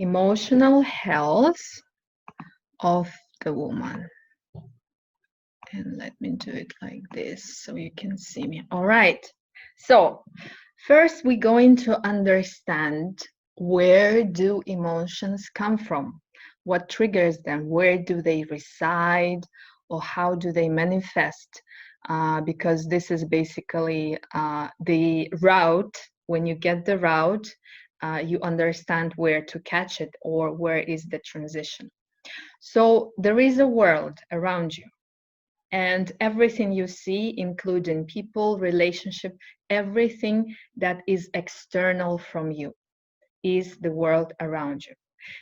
emotional health of the woman. And let me do it like this so you can see me. All right. So first we're going to understand, where do emotions come from? What triggers them? Where do they reside? Or how do they manifest? Because this is basically the route. When you get the route, you understand where to catch it or where is the transition. So there is a world around you. And everything you see, including people, relationship, everything that is external from you is the world around you.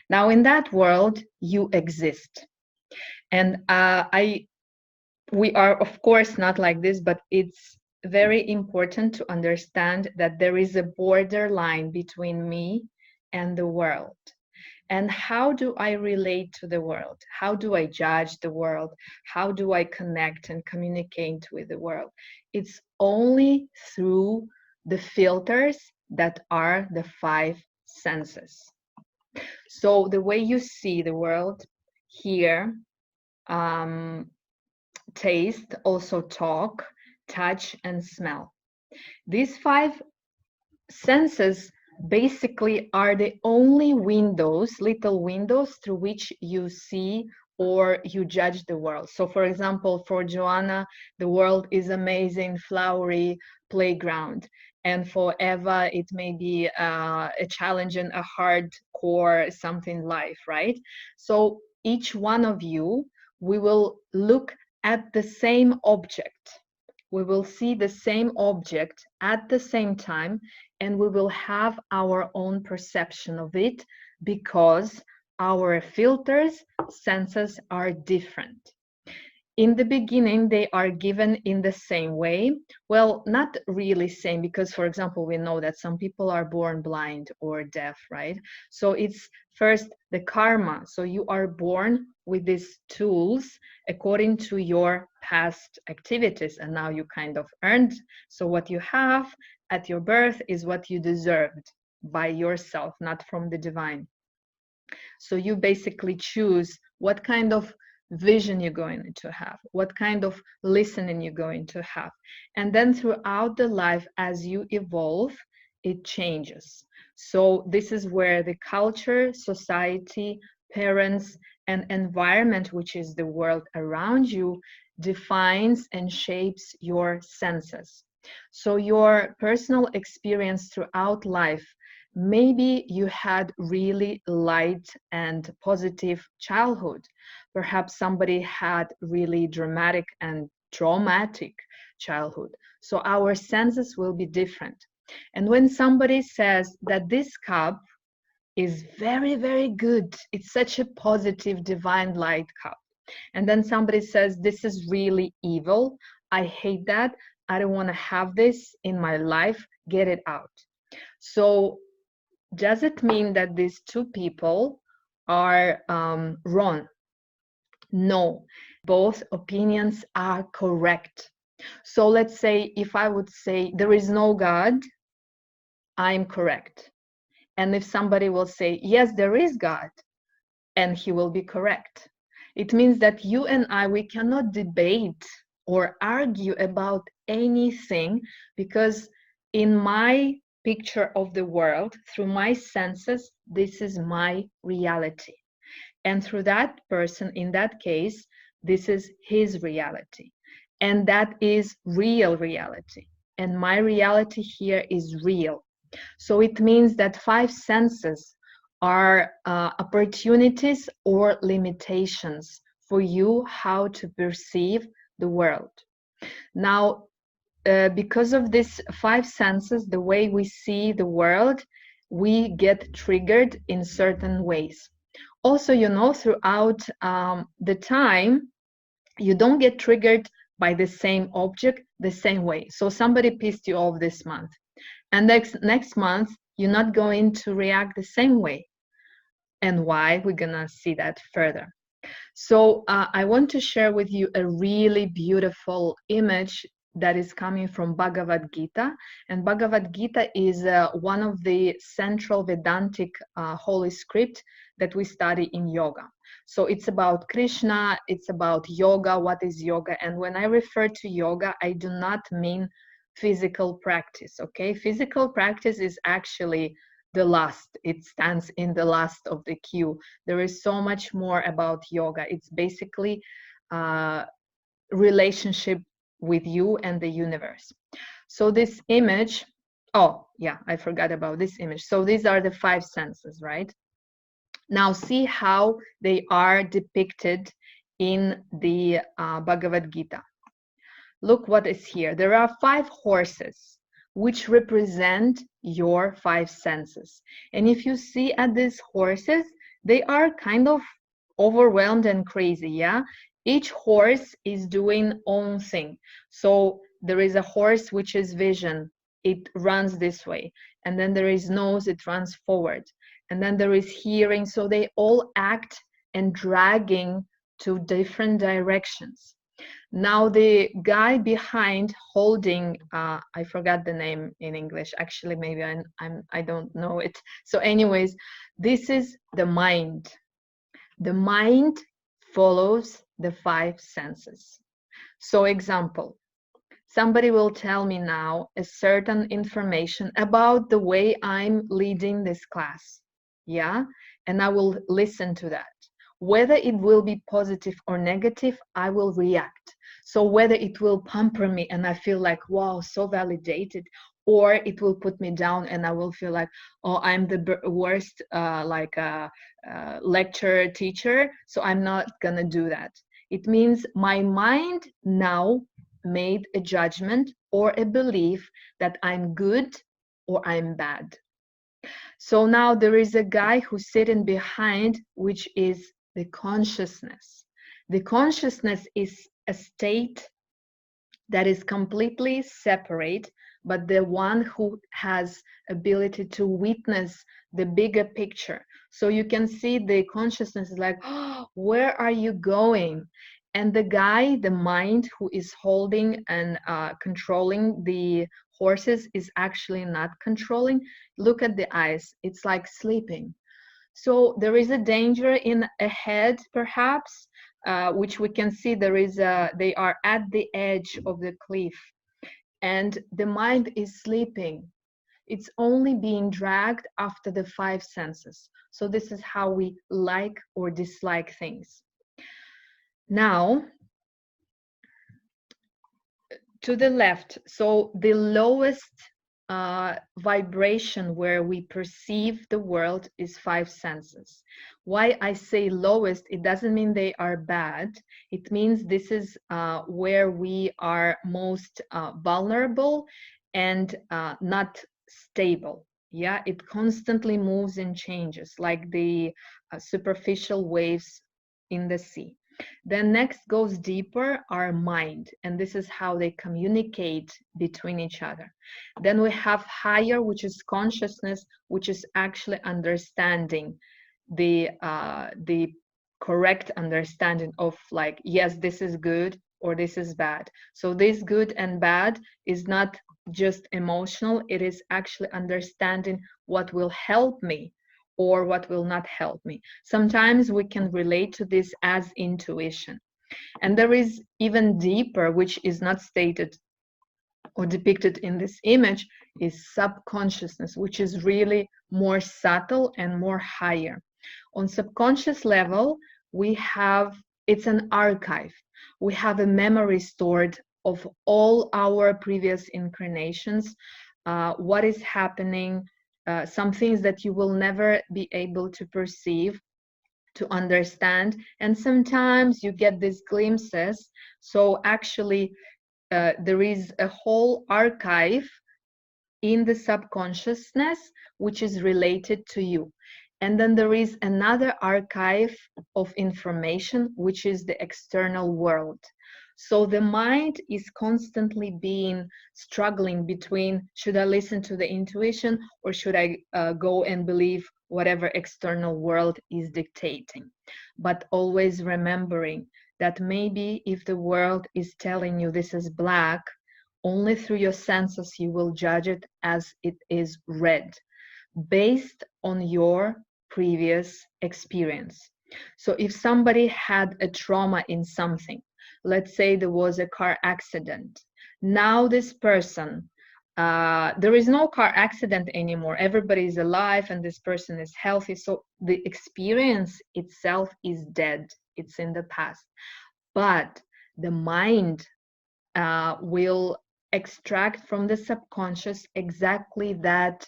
Now, in that world, you exist. And we are, of course, not like this, but it's very important to understand that there is a borderline between me and the world. And how do I relate to the world? How do I judge the world? How do I connect and communicate with the world? It's only through the filters that are the five senses. So the way you see the world, hear, taste, also talk, touch, and smell. These five senses basically are the only windows, little windows, through which you see or you judge the world. So for example, for Joanna, the world is amazing, flowery playground. And for Eva, it may be a challenge and a hardcore something life, right? So each one of you, we will look at the same object. We will see the same object at the same time, and we will have our own perception of it because our filters, senses are different. In the beginning, they are given in the same way. Well, not really same, because, for example, we know that some people are born blind or deaf, right? So it's first the karma. So you are born with these tools according to your past activities, and now you kind of earned. So what you have at your birth is what you deserved by yourself, not from the divine. So you basically choose what kind of vision you're going to have, what kind of listening you're going to have. And then throughout the life, as you evolve, it changes. So this is where the culture, society, parents, and environment, which is the world around you, defines and shapes your senses. So your personal experience throughout life, maybe you had really light and positive childhood. Perhaps somebody had really dramatic and traumatic childhood. So our senses will be different. And when somebody says that this cup is very, very good, it's such a positive divine light cup, and then somebody says this is really evil, I hate that, I don't want to have this in my life, get it out. So does it mean that these two people are wrong? No, both opinions are correct. So let's say if I would say there is no God, I'm correct. And if somebody will say, yes, there is God, and he will be correct. It means that you and I, we cannot debate or argue about anything, because in my picture of the world, through my senses, this is my reality. And through that person, in that case, this is his reality. And that is real reality. And my reality here is real. So it means that five senses are opportunities or limitations for you how to perceive the world. Now, because of these five senses, the way we see the world, we get triggered in certain ways. Also, you know, throughout the time, you don't get triggered by the same object the same way. So somebody pissed you off this month, and next month, you're not going to react the same way. And why? We're gonna see that further. So I want to share with you a really beautiful image that is coming from Bhagavad Gita. And Bhagavad Gita is one of the central Vedantic holy script that we study in yoga. So it's about Krishna, it's about yoga, what is yoga. And when I refer to yoga, I do not mean physical practice, okay? Physical practice is actually the last, it stands in the last of the queue. There is so much more about yoga. It's basically relationship with you and the universe. So this image, oh yeah, I forgot about this image. So these are the 5 senses, right? Now see how they are depicted in the Bhagavad Gita. Look what is here. There are 5 horses which represent your 5 senses. And if you see at these horses, they are kind of overwhelmed and crazy, yeah? Each horse is doing own thing. So there is a horse which is vision. It runs this way. And then there is nose, it runs forward. And then there is hearing. So they all act and dragging to different directions. Now the guy behind holding, I forgot the name in English. Actually, maybe I don't know it. So anyways, this is the mind. The mind follows the 5 senses. So example, somebody will tell me now a certain information about the way I'm leading this class. Yeah, and I will listen to that. Whether it will be positive or negative, I will react. So whether it will pamper me and I feel like, wow, so validated, or it will put me down and I will feel like, oh, I'm the worst lecturer, teacher, so I'm not gonna do that. It means my mind now made a judgment or a belief that I'm good or I'm bad. So now there is a guy who's sitting behind, which is the consciousness. The consciousness is a state that is completely separate, but the one who has ability to witness the bigger picture. So you can see the consciousness is like, oh, where are you going? And the guy, the mind who is holding and controlling the horses is actually not controlling. Look at the eyes, it's like sleeping. So there is a danger in ahead, perhaps, which we can see they are at the edge of the cliff, and the mind is sleeping. It's only being dragged after the 5 senses. So this is how we like or dislike things. Now, to the left, so the lowest vibration where we perceive the world is 5 senses. Why I say lowest, it doesn't mean they are bad. It means this is where we are most vulnerable and not stable. Yeah, it constantly moves and changes like the superficial waves in the sea. Then next goes deeper, our mind, and this is how they communicate between each other. Then we have higher, which is consciousness, which is actually understanding the correct understanding of like, yes, this is good or this is bad. So this good and bad is not just emotional, it is actually understanding what will help me or what will not help me. Sometimes we can relate to this as intuition. And there is even deeper, which is not stated or depicted in this image, is subconsciousness, which is really more subtle and more higher. On subconscious level, we have, it's an archive. We have a memory stored of all our previous incarnations, what is happening, some things that you will never be able to perceive, to understand, and sometimes you get these glimpses. So actually there is a whole archive in the subconsciousness which is related to you. And then there is another archive of information which is the external world. So the mind is constantly struggling between, should I listen to the intuition or should I go and believe whatever external world is dictating? But always remembering that maybe if the world is telling you this is black, Only through your senses you will judge it as it is red, based on your previous experience. So if somebody had a trauma in something, let's say there was a car accident, now this person, there is no car accident anymore, everybody is alive and this person is healthy, so the experience itself is dead, it's in the past. But the mind will extract from the subconscious exactly that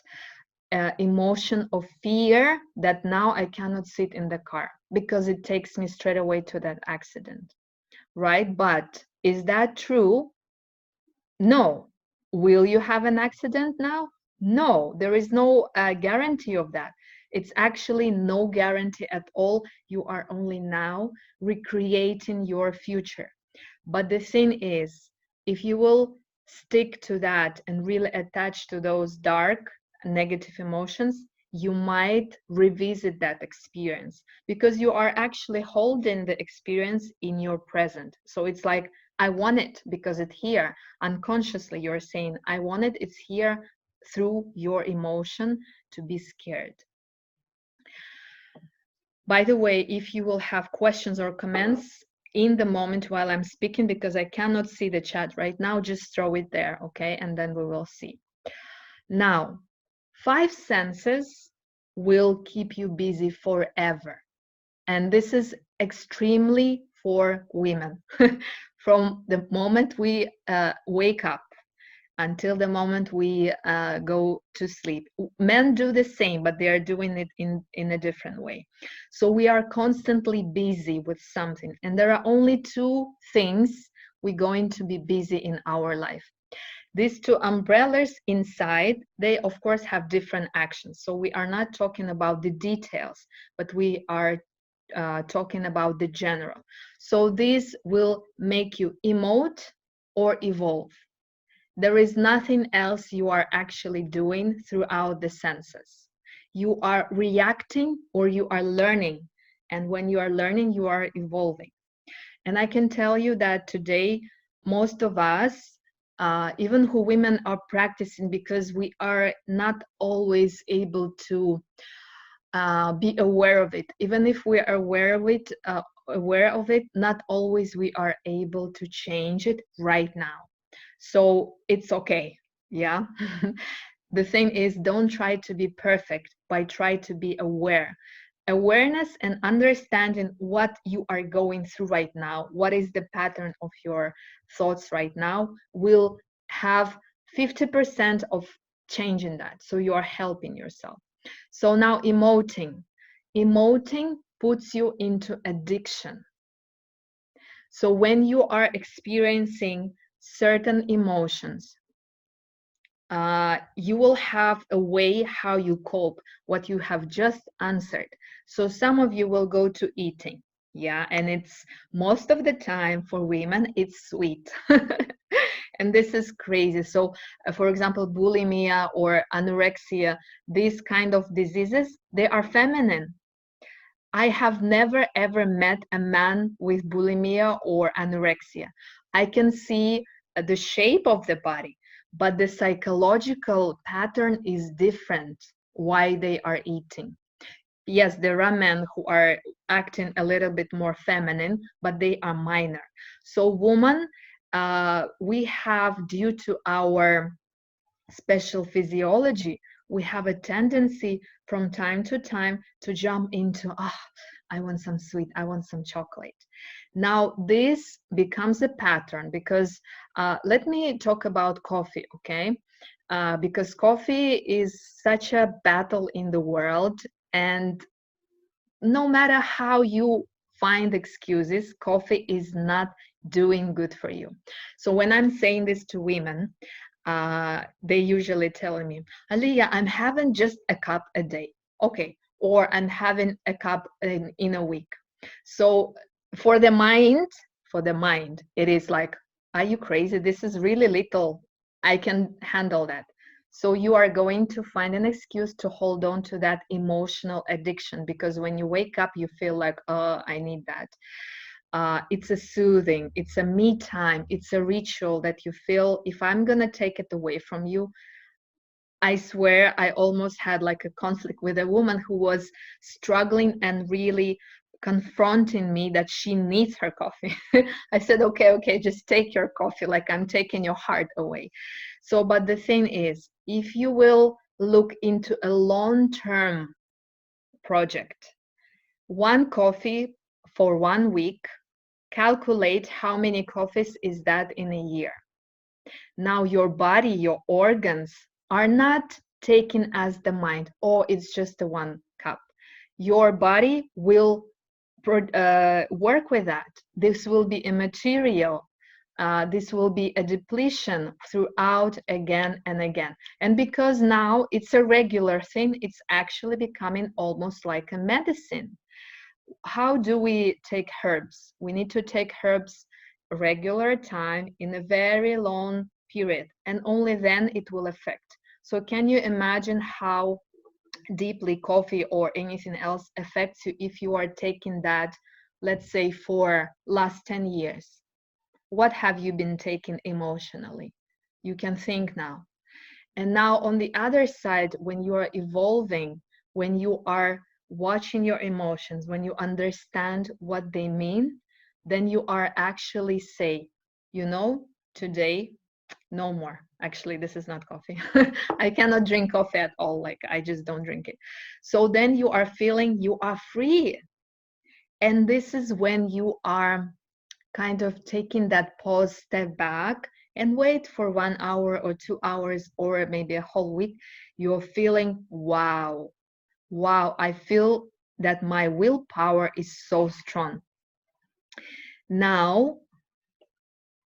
emotion of fear, that now I cannot sit in the car because it takes me straight away to that accident, right? But is that true? No. Will you have an accident now? No, there is no guarantee of that. It's actually no guarantee at all. You are only now recreating your future. But the thing is, if you will stick to that and really attach to those dark, negative emotions, you might revisit that experience because you are actually holding the experience in your present. So it's like, I want it because it's here. Unconsciously, you're saying, I want it, it's here through your emotion to be scared. By the way, if you will have questions or comments in the moment while I'm speaking, because I cannot see the chat right now, just throw it there, okay? And then we will see. Now, 5 senses will keep you busy forever. And this is extremely for women. From the moment we wake up until the moment we go to sleep. Men do the same, but they are doing it in a different way. So we are constantly busy with something. And there are only 2 things we're going to be busy in our life. These 2 umbrellas inside, they of course have different actions. So we are not talking about the details, but we are talking about the general. So this will make you emote or evolve. There is nothing else you are actually doing throughout the senses. You are reacting or you are learning. And when you are learning, you are evolving. And I can tell you that today, most of us, even who women are practicing, because we are not always able to be aware of it. Even if we are aware of it, not always we are able to change it right now. So it's okay, yeah. The thing is, don't try to be perfect, but try to be aware. Awareness and understanding what you are going through right now, what is the pattern of your thoughts right now, will have 50% of change in that. So you are helping yourself. So now emoting. Emoting puts you into addiction. So when you are experiencing certain emotions, you will have a way how you cope, what you have just answered. So some of you will go to eating, yeah, and it's most of the time for women, it's sweet. And this is crazy. So for example, bulimia or anorexia, these kind of diseases, they are feminine. I have never ever met a man with bulimia or anorexia. I can see the shape of the body, but the psychological pattern is different why they are eating. Yes, there are men who are acting a little bit more feminine, but they are minor. So women, we have, due to our special physiology, we have a tendency from time to time to jump into, I want some sweet, I want some chocolate. Now this becomes a pattern because let me talk about coffee, okay? Because coffee is such a battle in the world, and no matter how you find excuses, coffee is not doing good for you. So when I'm saying this to women, they usually tell me, Aliyah, I'm having just a cup a day. Okay. Or I'm having a cup in a week. So for the mind, it is like, are you crazy? This is really little. I can handle that. So you are going to find an excuse to hold on to that emotional addiction, because when you wake up, you feel like, oh, I need that. It's a soothing, it's a me time, it's a ritual that you feel, if I'm gonna take it away from you, I swear I almost had like a conflict with a woman who was struggling and really confronting me that she needs her coffee. I said, okay, just take your coffee, like I'm taking your heart away. So, but the thing is, if you will look into a long-term project, one coffee for 1 week, calculate how many coffees is that in a year. Now your body, your organs are not taken as the mind, oh, it's just a 1 cup. Your body will work with that. This will be immaterial. This will be a depletion throughout again and again. And because now it's a regular thing, it's actually becoming almost like a medicine. How do we take herbs? We need to take herbs regular time in a very long period, and only then it will affect. So can you imagine how deeply coffee or anything else affects you if you are taking that, let's say, for last 10 years? What have you been taking emotionally? You can think now. And now on the other side, when you are evolving, when you are watching your emotions, when you understand what they mean, then you are actually say, you know, today, no more. Actually, this is not coffee. I cannot drink coffee at all. Like, I just don't drink it. So then you are feeling you are free. And this is when you are kind of taking that pause, step back, and wait for 1 hour or 2 hours or maybe a whole week. You're feeling, wow, I feel that my willpower is so strong. Now,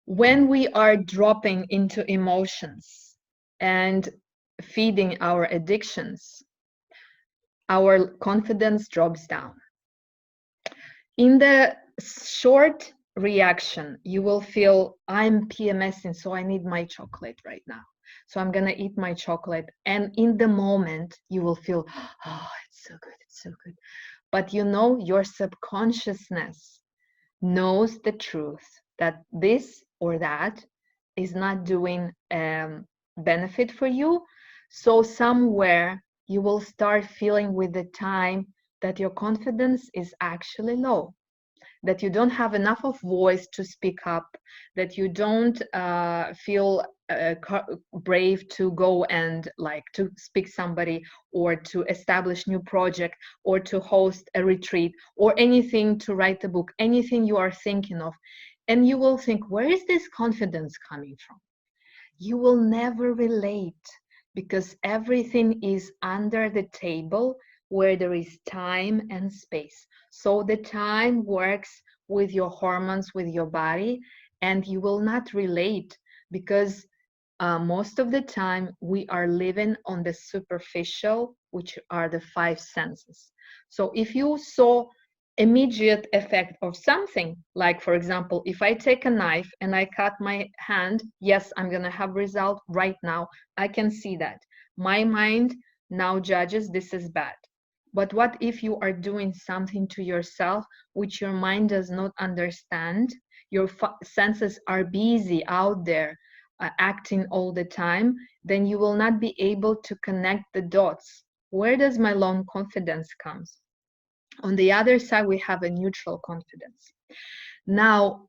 when we are dropping into emotions and feeding our addictions, our confidence drops down. In the short reaction, you will feel, I'm PMSing, so I need my chocolate right now. So I'm going to eat my chocolate. And in the moment, you will feel, oh, it's so good, it's so good. But you know, your subconsciousness knows the truth that this or that is not doing benefit for you. So somewhere you will start feeling with the time that your confidence is actually low, that you don't have enough of voice to speak up, that you don't feel brave to go and like to speak somebody, or to establish new project, or to host a retreat, or anything, to write a book, anything you are thinking of. And you will think, where is this confidence coming from? You will never relate, because everything is under the table where there is time and space. So the time works with your hormones, with your body, and you will not relate, because most of the time we are living on the superficial, which are the 5 senses. So if you saw immediate effect of something, like for example, if I take a knife and I cut my hand, yes, I'm going to have result right now. I can see that. My mind now judges this is bad. But what if you are doing something to yourself which your mind does not understand? Your senses are busy out there, acting all the time. Then you will not be able to connect the dots. Where does my long confidence comes? On the other side, we have a neutral confidence. Now,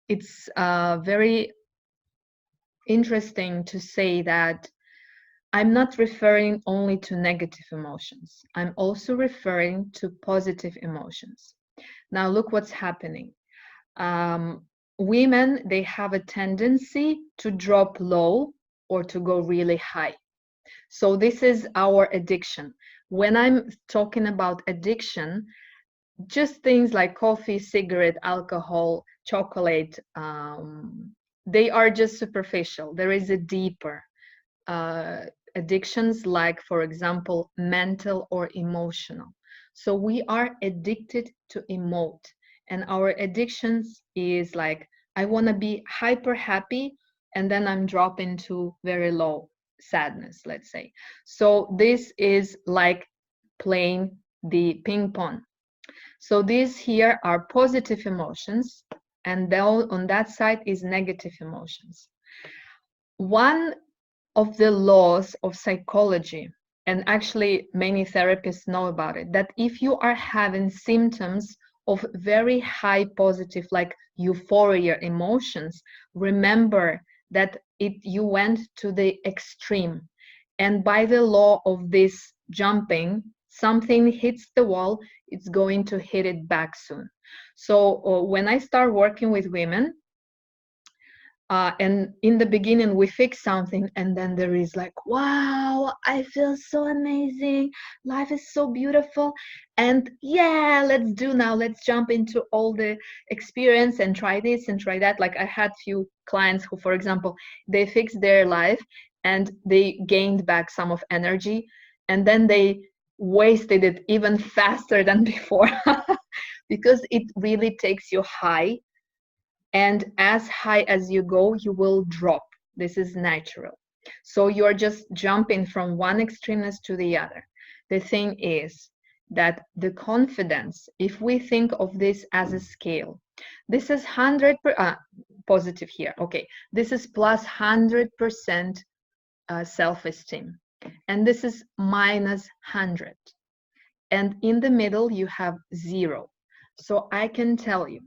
it's very interesting to say that I'm not referring only to negative emotions. I'm also referring to positive emotions. Now, look what's happening. Women, they have a tendency to drop low or to go really high. So this is our addiction. When I'm talking about addiction, just things like coffee, cigarette, alcohol, chocolate, they are just superficial. There is a deeper addictions, like, for example, mental or emotional. So we are addicted to emote, and our addictions is like, I want to be hyper happy, and then I'm dropping to very low sadness, let's say. So this is like playing the ping pong. So these here are positive emotions, and then on that side is negative emotions. One of the laws of psychology, and actually many therapists know about it, that if you are having symptoms of very high positive, like euphoria emotions, remember that you went to the extreme. And by the law of this jumping, something hits the wall, it's going to hit it back soon. So when I start working with women, and in the beginning we fix something, and then there is like, wow, I feel so amazing, life is so beautiful, and yeah, let's jump into all the experience and try this and try that. Like I had few clients who, for example, they fixed their life and they gained back some of energy, and then they wasted it even faster than before because it really takes you high, and as high as you go, you will drop. This is natural. So you're just jumping from one extremeness to the other. The thing is that the confidence, if we think of this as a scale, this is 100 positive here. Okay, this is plus 100% self-esteem, and this is minus 100. And in the middle, you have 0. So I can tell you,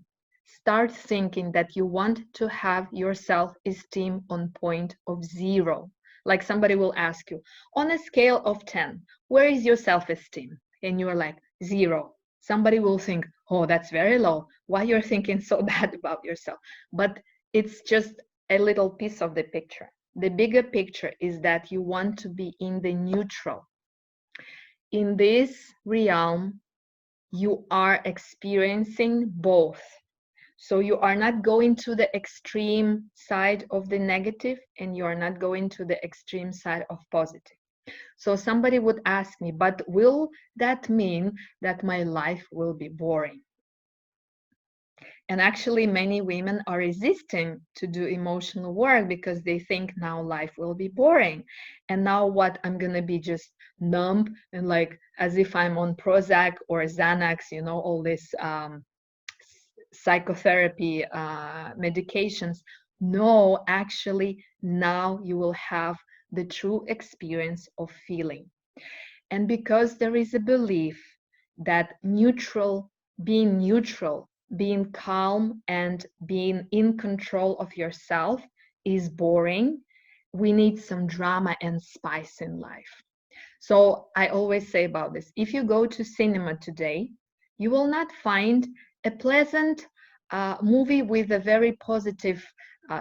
start thinking that you want to have your self-esteem on point of 0. Like somebody will ask you, on a scale of 10, where is your self-esteem? And you're like, 0. Somebody will think, oh, that's very low. Why you're thinking so bad about yourself? But it's just a little piece of the picture. The bigger picture is that you want to be in the neutral. In this realm, you are experiencing both. So you are not going to the extreme side of the negative, and you are not going to the extreme side of positive. So somebody would ask me, but will that mean that my life will be boring? And actually, many women are resisting to do emotional work because they think now life will be boring. And now what, I'm going to be just numb and like as if I'm on Prozac or Xanax, you know, all this psychotherapy medications. No, actually, now you will have the true experience of feeling. And because there is a belief that being calm and being in control of yourself is boring, we need some drama and spice in life. So I always say about this, if you go to cinema today, you will not find a pleasant movie with a very positive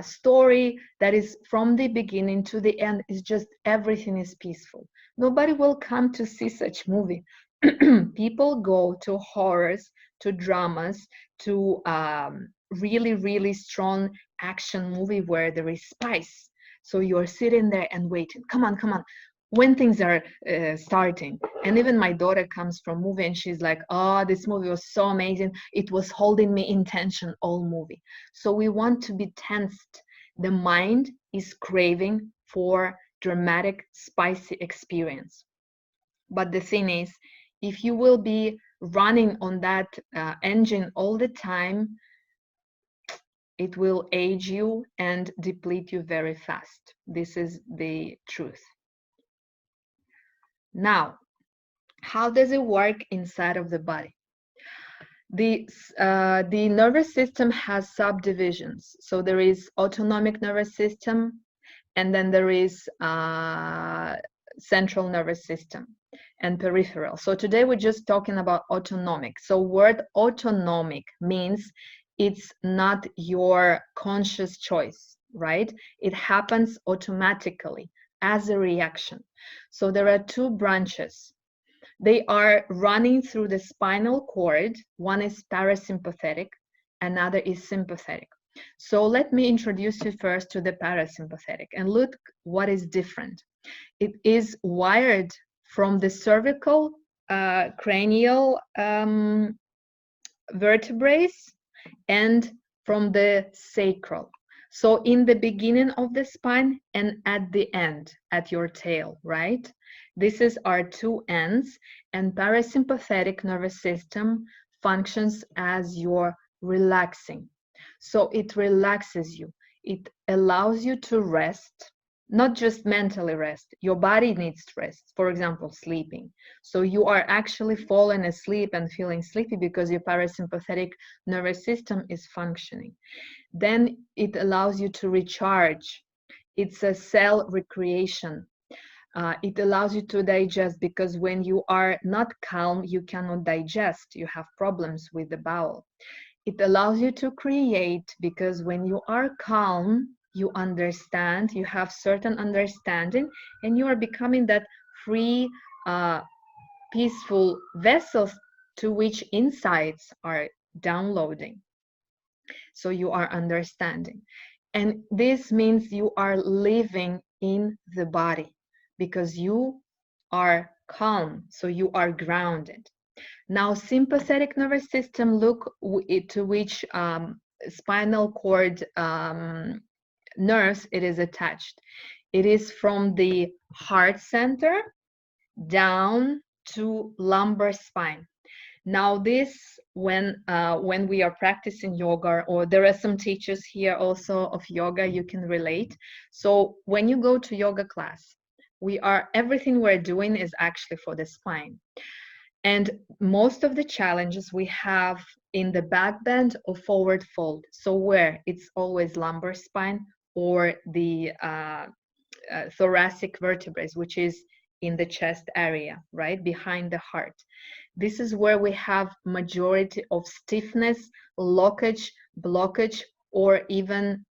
story that is from the beginning to the end, is just everything is peaceful. Nobody will come to see such movie. People go to horrors, to dramas, to really, really strong action movie where there is spice. So you're sitting there and waiting. Come on, come on. When things are starting. And even my daughter comes from movie and she's like, oh, this movie was so amazing. It was holding me in tension all movie. So we want to be tensed. The mind is craving for dramatic, spicy experience. But the thing is, if you will be running on that engine all the time, it will age you and deplete you very fast. This is the truth. Now, how does it work inside of the body? The nervous system has subdivisions. So there is autonomic nervous system, and then there is central nervous system and peripheral. So today we're just talking about autonomic. So word autonomic means it's not your conscious choice, right? It happens automatically as a reaction. So there are 2 branches. They are running through the spinal cord. One is parasympathetic, another is sympathetic. So let me introduce you first to the parasympathetic and look what is different. It is wired from the cervical cranial vertebrae and from the sacral. So in the beginning of the spine and at the end, at your tail, right? This is our 2 ends, and parasympathetic nervous system functions as your relaxing. So it relaxes you. It allows you to rest, not just mentally rest. Your body needs rest. For example, sleeping. So you are actually falling asleep and feeling sleepy because your parasympathetic nervous system is functioning. Then it allows you to recharge. It's a cell recreation. It allows you to digest, because when you are not calm, you cannot digest. You have problems with the bowel. It allows you to create, because when you are calm, you understand, you have certain understanding, and you are becoming that free, peaceful vessels to which insights are downloading. So you are understanding. And this means you are living in the body because you are calm, so you are grounded. Now, sympathetic nervous system, look to which spinal cord nerves it is attached. It is from the heart center down to lumbar spine. Now this, when we are practicing yoga, or there are some teachers here also of yoga, you can relate. So when you go to yoga class, everything we're doing is actually for the spine. And most of the challenges we have in the back bend or forward fold. So where it's always lumbar spine or the thoracic vertebrae, which is in the chest area, right behind the heart. This is where we have majority of stiffness, blockage, or even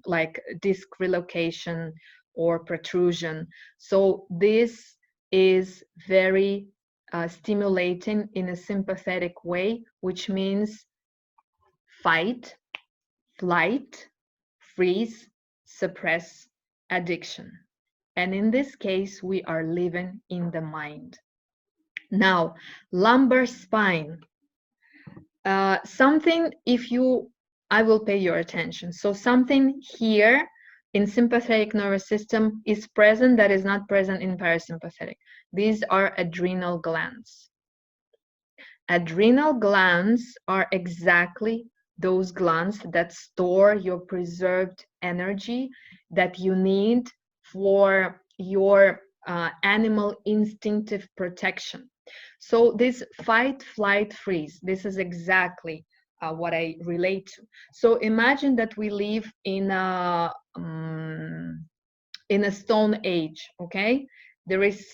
like disc relocation or protrusion. So this is very stimulating in a sympathetic way, which means fight, flight, freeze, suppress, addiction. And in this case, we are living in the mind. Now, lumbar spine. I will pay your attention. So something here in sympathetic nervous system is present that is not present in parasympathetic. These are adrenal glands. Adrenal glands are exactly those glands that store your preserved energy that you need for your animal instinctive protection. So this fight, flight, freeze, this is exactly what I relate to. So imagine that we live in a stone age, okay? There is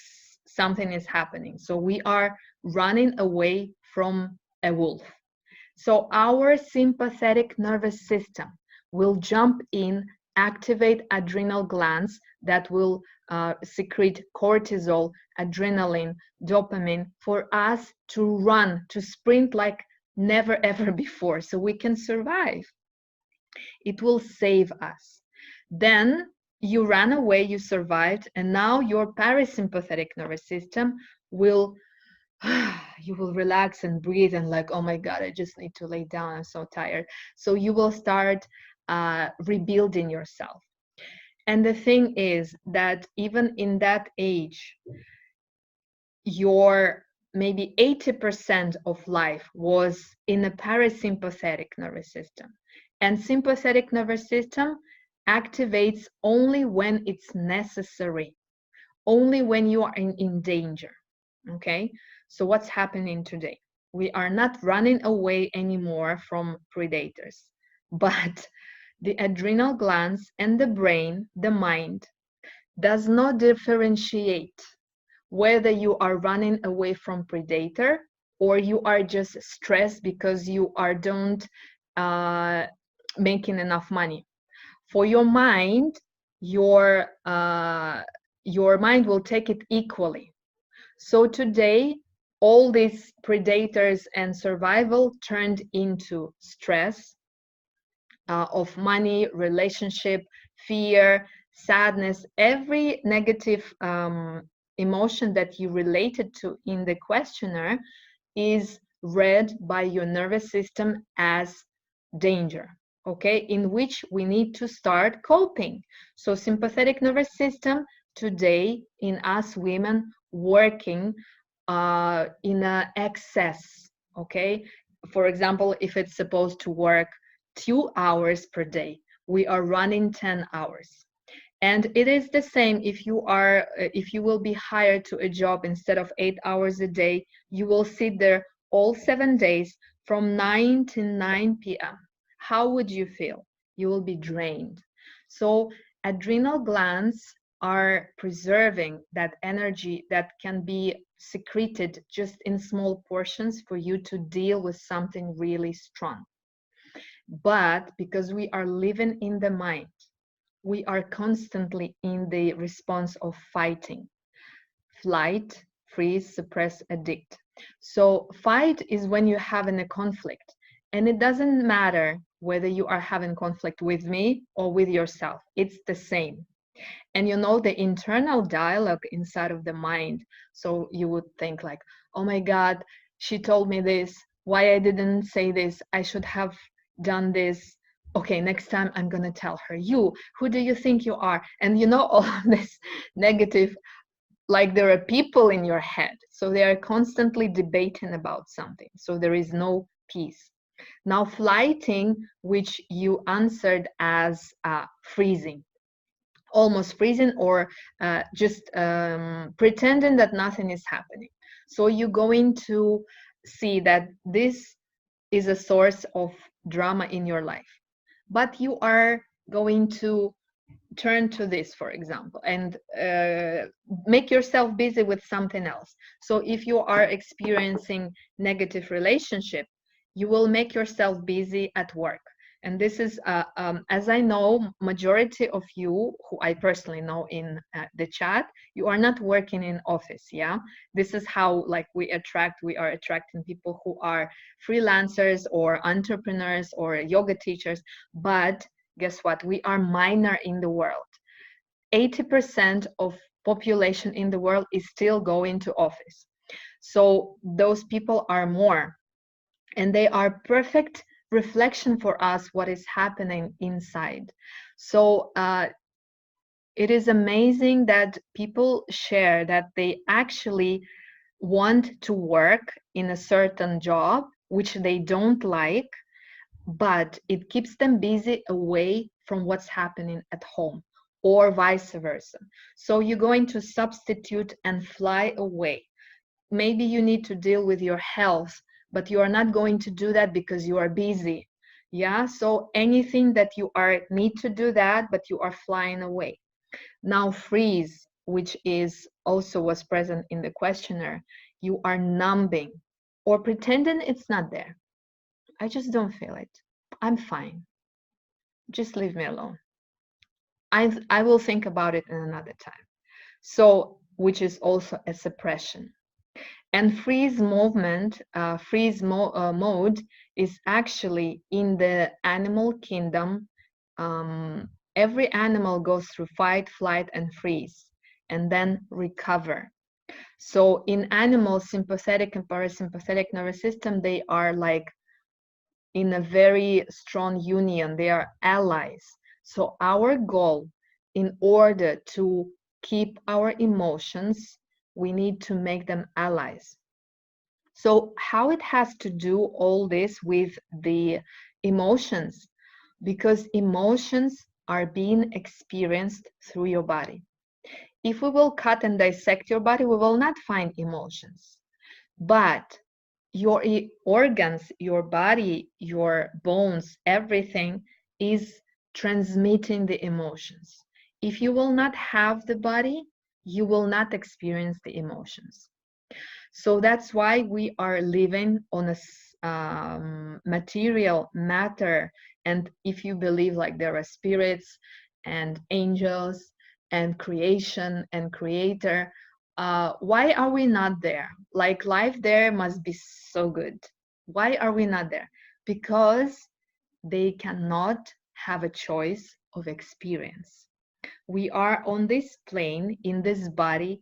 something is happening. So we are running away from a wolf. So our sympathetic nervous system will jump in, activate adrenal glands that will secrete cortisol, adrenaline, dopamine for us to run, to sprint like never ever before, so we can survive. It will save us. Then you ran away, you survived, and now your parasympathetic nervous system will you will relax and breathe and like, oh my God, I just need to lay down, I'm so tired. So you will start rebuilding yourself. And the thing is that even in that age, your maybe 80% of life was in a parasympathetic nervous system. And sympathetic nervous system activates only when it's necessary, only when you are in danger. Okay, so what's happening today? We are not running away anymore from predators, but the adrenal glands and the brain, the mind, does not differentiate whether you are running away from predator or you are just stressed because you don't making enough money. For your mind, your mind will take it equally. So today, all these predators and survival turned into stress of money, relationship, fear, sadness, every negative emotion that you related to in the questionnaire is read by your nervous system as danger, okay, in which we need to start coping. So sympathetic nervous system today in us women working in a excess, okay? For example, if it's supposed to work 2 hours per day, we are running 10 hours. And it is the same if you will be hired to a job instead of 8 hours a day, you will sit there all 7 days from 9 to 9 p.m. How would you feel? You will be drained. So adrenal glands are preserving that energy that can be secreted just in small portions for you to deal with something really strong. But because we are living in the mind, we are constantly in the response of fighting: flight, freeze, suppress, addict. So fight is when you're having a conflict, and it doesn't matter whether you are having conflict with me or with yourself, it's the same. And you know, the internal dialogue inside of the mind, so you would think like, oh my God, she told me this, why I didn't say this, I should have done this, okay, next time I'm gonna tell her. You, who do you think you are? And you know, all of this negative, like there are people in your head, so they are constantly debating about something, so there is no peace. Now flighting, which you answered as freezing, almost freezing, or just pretending that nothing is happening. So you're going to see that this is a source of drama in your life, but you are going to turn to this, for example, and make yourself busy with something else. So if you are experiencing negative relationship, you will make yourself busy at work. And this is, as I know, majority of you, who I personally know in the chat, you are not working in office, yeah? This is how, like, we are attracting people who are freelancers or entrepreneurs or yoga teachers. But guess what? We are minor in the world. 80% of population in the world is still going to office. So those people are more, and they are perfect reflection for us what is happening inside. So it is amazing that people share that they actually want to work in a certain job which they don't like, but it keeps them busy away from what's happening at home, or vice versa. So you're going to substitute and fly away. Maybe you need to deal with your health, but you are not going to do that because you are busy. Yeah, so anything that you are need to do that, but you are flying away. Now freeze, which is also was present in the questionnaire, you are numbing or pretending it's not there. I just don't feel it. I'm fine. Just leave me alone. I will think about it in another time. So, which is also a suppression. And freeze movement, mode is actually in the animal kingdom. Every animal goes through fight, flight, and freeze, and then recover. So in animals, sympathetic and parasympathetic nervous system, they are like in a very strong union. They are allies. So our goal, in order to keep our emotions, we need to make them allies. So how it has to do all this with the emotions? Because emotions are being experienced through your body. If we will cut and dissect your body, we will not find emotions. But your organs, your body, your bones, everything is transmitting the emotions. If you will not have the body, you will not experience the emotions. So that's why we are living on a material matter. And if you believe like there are spirits and angels and creation and creator, why are we not there? Like life there must be so good. Why are we not there? Because they cannot have a choice of experience. We are on this plane, in this body,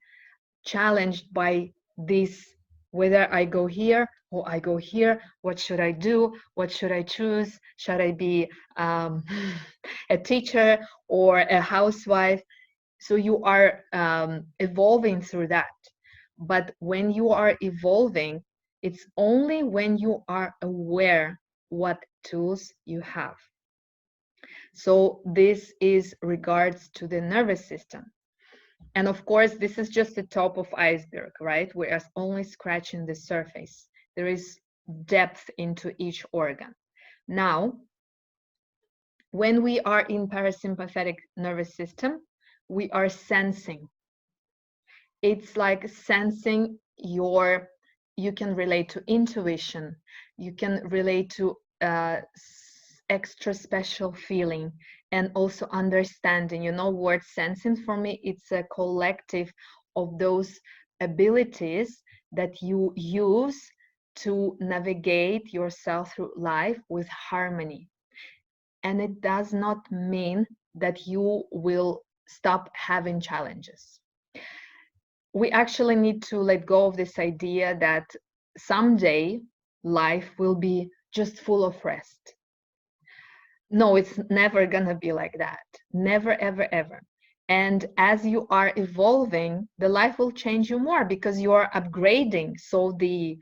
challenged by this: whether I go here or I go here, what should I do? What should I choose? Should I be a teacher or a housewife? So you are evolving through that. But when you are evolving, it's only when you are aware what tools you have. So this is regards to the nervous system. And of course, this is just the top of iceberg, right? We are only scratching the surface. There is depth into each organ. Now, when we are in parasympathetic nervous system, we are sensing. It's like sensing you can relate to intuition, you can relate to extra special feeling, and also understanding. Word sensing for me, it's a collective of those abilities that you use to navigate yourself through life with harmony. And it does not mean that you will stop having challenges. We actually need to let go of this idea that someday life will be just full of rest. No, it's never gonna be like that. Never, ever, ever. And as you are evolving, the life will change you more because you are upgrading. So the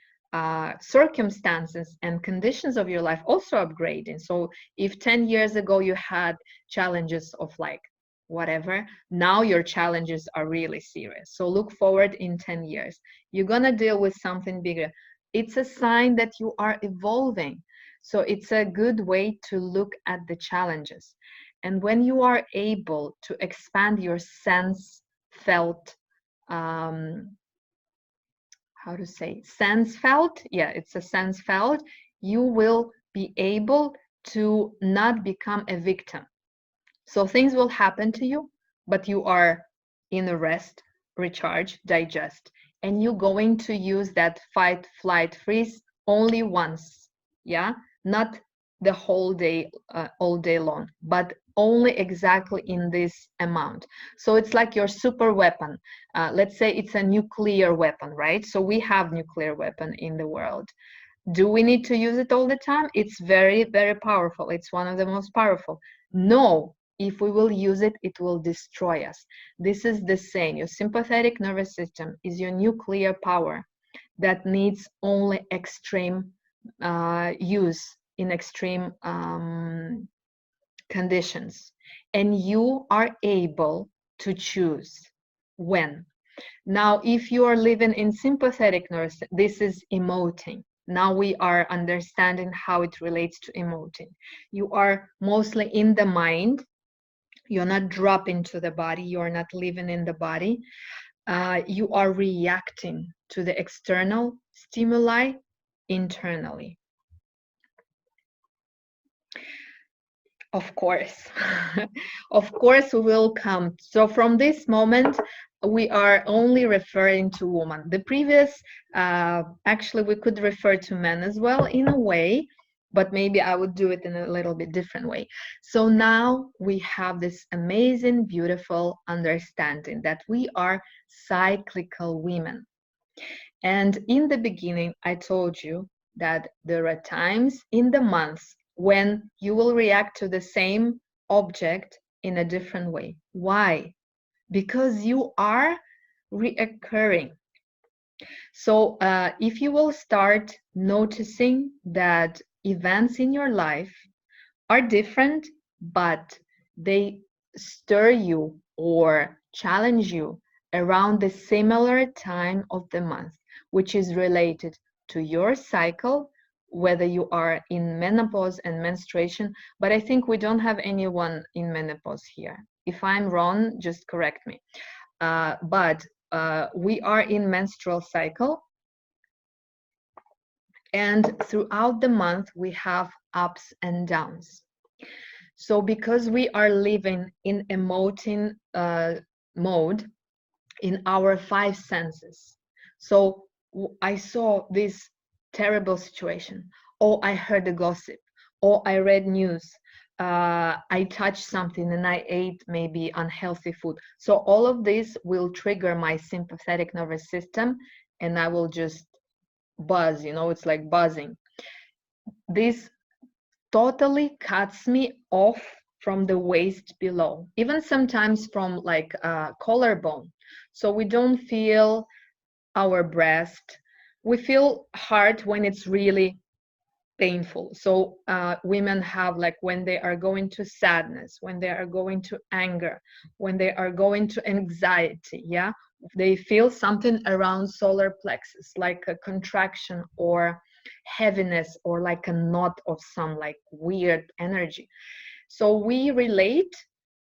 circumstances and conditions of your life also upgrading. So if 10 years ago you had challenges of like whatever, now your challenges are really serious. So look forward in 10 years. You're gonna deal with something bigger. It's a sign that you are evolving. So it's a good way to look at the challenges. And when you are able to expand your sense felt, sense felt, yeah, it's a sense felt, you will be able to not become a victim. So things will happen to you, but you are in a rest, recharge, digest, and you're going to use that fight, flight, freeze only once, yeah? Not the whole day, all day long, but only exactly in this amount. So it's like your super weapon. Let's say it's a nuclear weapon, right? So we have nuclear weapon in the world. Do we need to use it all the time? It's very, very powerful. It's one of the most powerful. No, if we will use it, it will destroy us. This is the same. Your sympathetic nervous system is your nuclear power that needs only extreme use in extreme conditions. And you are able to choose when. Now, if you are living in sympathetic nervous, this is emoting. Now we are understanding how it relates to emoting. You are mostly in the mind. You're not dropping to the body. You're not living in the body. You are reacting to the external stimuli internally. Of course, of course we will come. So from this moment, we are only referring to women. The previous, actually, we could refer to men as well in a way, but maybe I would do it in a little bit different way. So now we have this amazing, beautiful understanding that we are cyclical women. And in the beginning, I told you that there are times in the months when you will react to the same object in a different way. Why? Because you are reoccurring. So if you will start noticing that events in your life are different, but they stir you or challenge you around the similar time of the month, which is related to your cycle, whether you are in menopause and menstruation. But I think we don't have anyone in menopause here. If I'm wrong, just correct me. But we are in menstrual cycle. And throughout the month, we have ups and downs. So because we are living in emoting mode in our five senses. So I saw this terrible situation, or I heard a gossip, or I read news, I touched something and I ate maybe unhealthy food. So all of this will trigger my sympathetic nervous system and I will just buzz, it's like buzzing. This totally cuts me off from the waist below, even sometimes from like collarbone. So we don't feel our breast. We feel hard when it's really painful. So women have, like, when they are going to sadness, when they are going to anger, when they are going to anxiety, yeah, they feel something around solar plexus, like a contraction or heaviness, or like a knot of some like weird energy. So we relate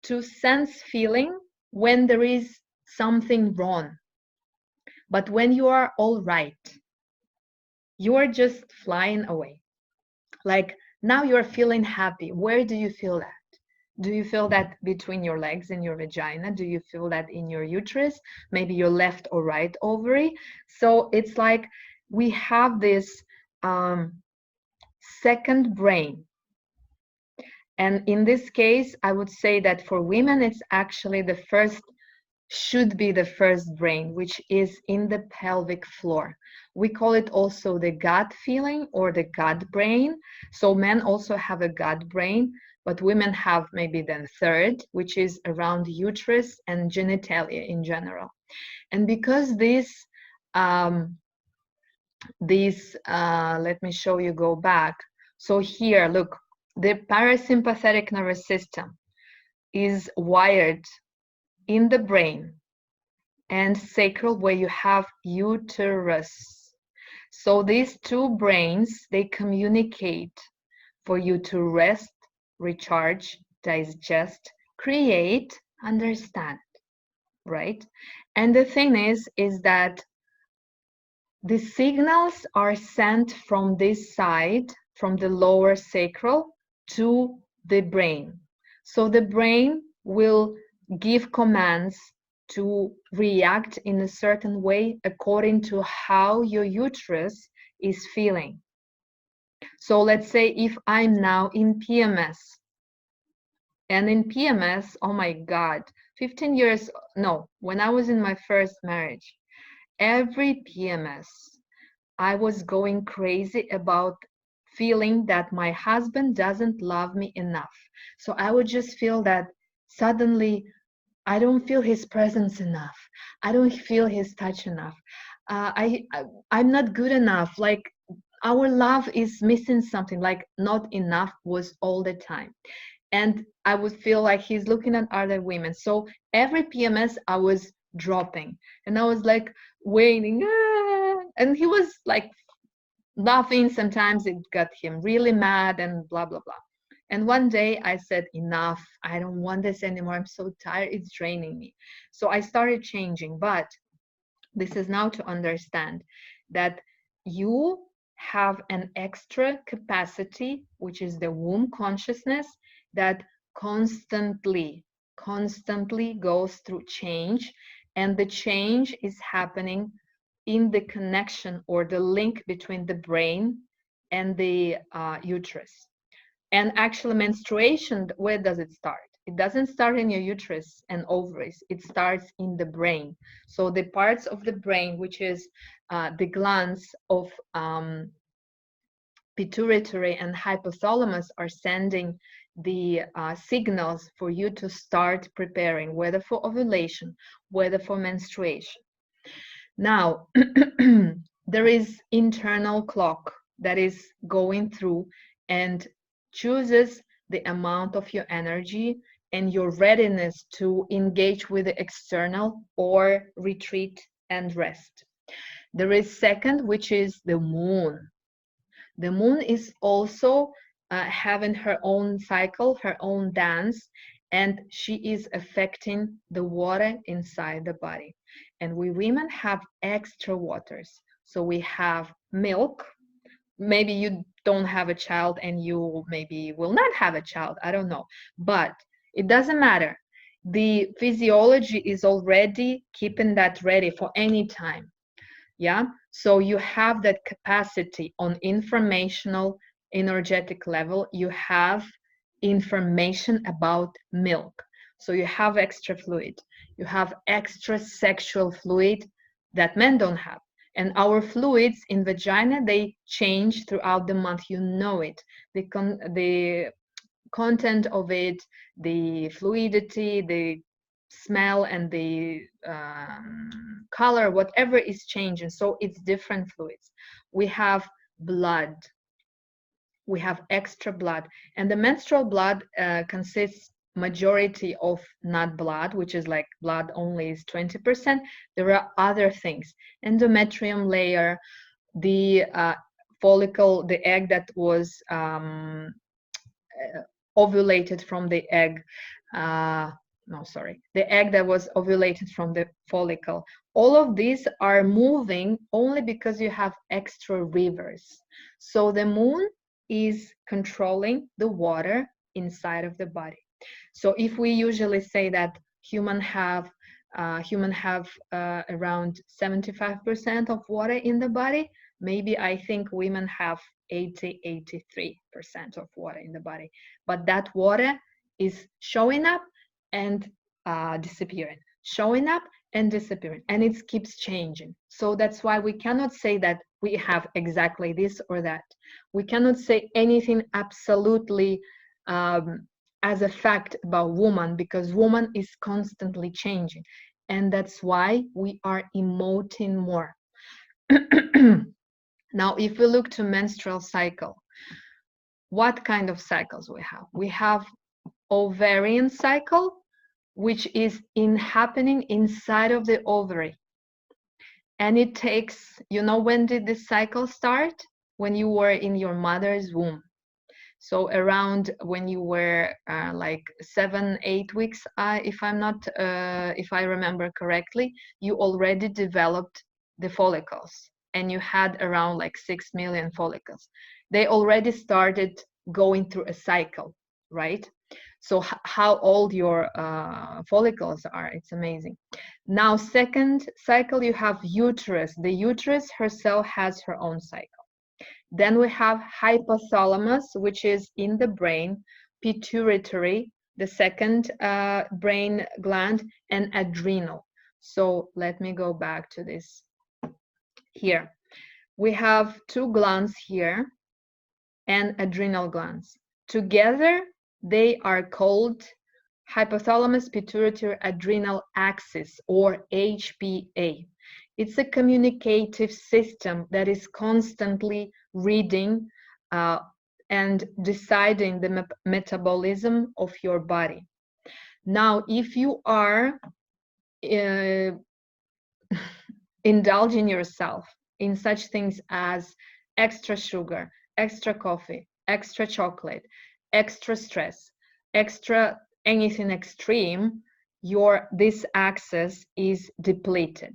to sense feeling when there is something wrong. But when you are all right, you are just flying away. Like, now you're feeling happy. Where do you feel that? Do you feel that between your legs and your vagina? Do you feel that in your uterus? Maybe your left or right ovary? So it's like we have this second brain. And in this case, I would say that for women, it's actually the first, should be the first brain, which is in the pelvic floor. We call it also the gut feeling or the gut brain. So men also have a gut brain, but women have maybe then third, which is around uterus and genitalia in general. And because let me show you, go back. So here, look, the parasympathetic nervous system is wired in the brain and sacral, where you have uterus. So these two brains, they communicate for you to rest, recharge, digest, create, understand, right? And the thing is that the signals are sent from this side, from the lower sacral to the brain. So the brain will give commands to react in a certain way according to how your uterus is feeling. So let's say if I'm now in PMS, and in PMS, oh my God, 15 years, no, when I was in my first marriage, every PMS, I was going crazy about feeling that my husband doesn't love me enough. So I would just feel that suddenly I don't feel his presence enough. I don't feel his touch enough. I'm not good enough. Like, our love is missing something. Like, not enough was all the time. And I would feel like he's looking at other women. So every PMS I was dropping, and I was like waiting, and he was like laughing. Sometimes it got him really mad and blah blah blah. And one day I said, enough, I don't want this anymore, I'm so tired, it's draining me. So I started changing. But this is now to understand that you have an extra capacity, which is the womb consciousness, that constantly goes through change. And the change is happening in the connection or the link between the brain and the uterus. And actually, menstruation, where does it start? It doesn't start in your uterus and ovaries. It starts in the brain. So the parts of the brain, which is the glands of pituitary and hypothalamus, are sending the signals for you to start preparing, whether for ovulation, whether for menstruation. Now, there is internal clock that is going through and chooses the amount of your energy and your readiness to engage with the external or retreat and rest. There is second, which is the moon. The moon is also having her own cycle, her own dance, and she is affecting the water inside the body. And we women have extra waters. So we have milk. Maybe you don't have a child and you maybe will not have a child. I don't know. But it doesn't matter. The physiology is already keeping that ready for any time. Yeah. So you have that capacity on informational, energetic level. You have information about milk. So you have extra fluid. You have extra sexual fluid that men don't have. And our fluids in vagina, they change throughout the month. You know it. The content of it, the fluidity, the smell and the color, whatever is changing. So it's different fluids. We have blood, we have extra blood, and the menstrual blood consists majority of not blood, which is like blood only is 20%. There are other things, endometrium layer, the follicle, the egg that was ovulated from the egg, the egg that was ovulated from the follicle. All of these are moving only because you have extra rivers. So the moon is controlling the water inside of the body. So if we usually say that humans have around 75% of water in the body, maybe I think women have 83% of water in the body. But that water is showing up and disappearing, showing up and disappearing, and it keeps changing. So that's why we cannot say that we have exactly this or that. We cannot say anything absolutely as a fact about woman, because woman is constantly changing, and that's why we are emoting more. Now, if we look to menstrual cycle, what kind of cycles we have? We have ovarian cycle, which is happening inside of the ovary. And it takes, when did this cycle start? When you were in your mother's womb. So around when you were like 7-8 weeks, if I remember correctly, you already developed the follicles, and you had around like 6 million follicles. They already started going through a cycle, right? So how old your follicles are, it's amazing. Now, second cycle, you have uterus. The uterus herself has her own cycle. Then we have hypothalamus, which is in the brain, pituitary, the second brain gland, and adrenal. So let me go back to this here. We have two glands here and adrenal glands. Together, they are called hypothalamus pituitary adrenal axis, or HPA. It's a communicative system that is constantly reading and deciding the metabolism of your body. Now, if you are indulging yourself in such things as extra sugar, extra coffee, extra chocolate, extra stress, extra anything extreme, this axis is depleted.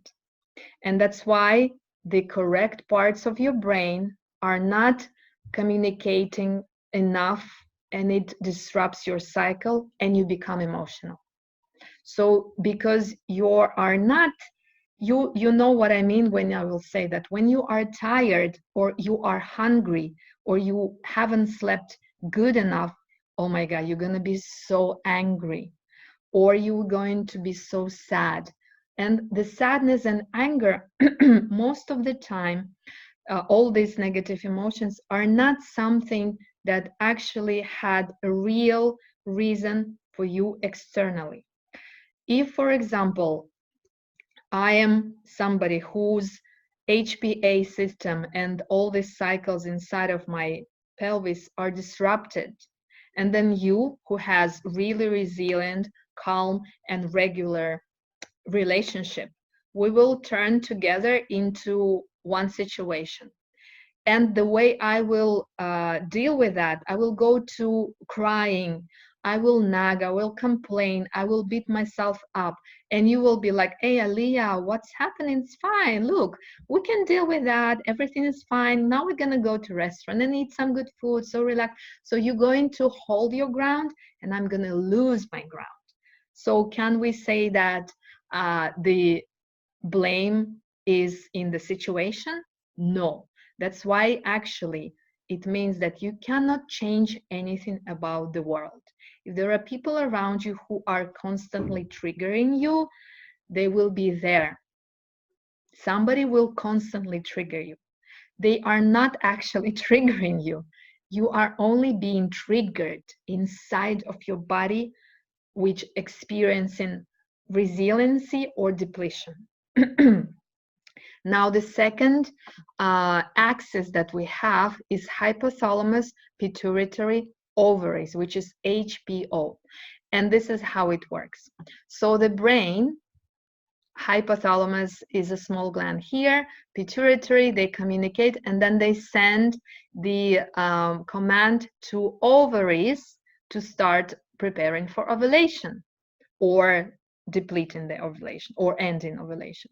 And that's why the correct parts of your brain are not communicating enough, and it disrupts your cycle and you become emotional. So because you are not, you know what I mean when I will say that when you are tired, or you are hungry, or you haven't slept good enough, oh my God, you're going to be so angry, or you're going to be so sad. And the sadness and anger, most of the time, all these negative emotions are not something that actually had a real reason for you externally. If, for example, I am somebody whose HPA system and all these cycles inside of my pelvis are disrupted, and then you, who has really resilient, calm, and regular relationship, we will turn together into one situation. And the way I will deal with that, I will go to crying, I will nag, I will complain, I will beat myself up. And you will be like, hey, Aliyah, what's happening? It's fine. Look, we can deal with that. Everything is fine. Now we're going to go to restaurant and eat some good food. So relax. So you're going to hold your ground, and I'm going to lose my ground. So can we say that the blame is in the situation? No. That's why actually it means that you cannot change anything about the world. If there are people around you who are constantly triggering you, they will be there. Somebody will constantly trigger you. They are not actually triggering you. You are only being triggered inside of your body, which experiencing resiliency or depletion. Now, the second axis that we have is hypothalamus, pituitary, ovaries, which is HPO. And this is how it works. So the brain, hypothalamus is a small gland here, pituitary, they communicate, and then they send the command to ovaries to start preparing for ovulation, or depleting the ovulation, or ending ovulation,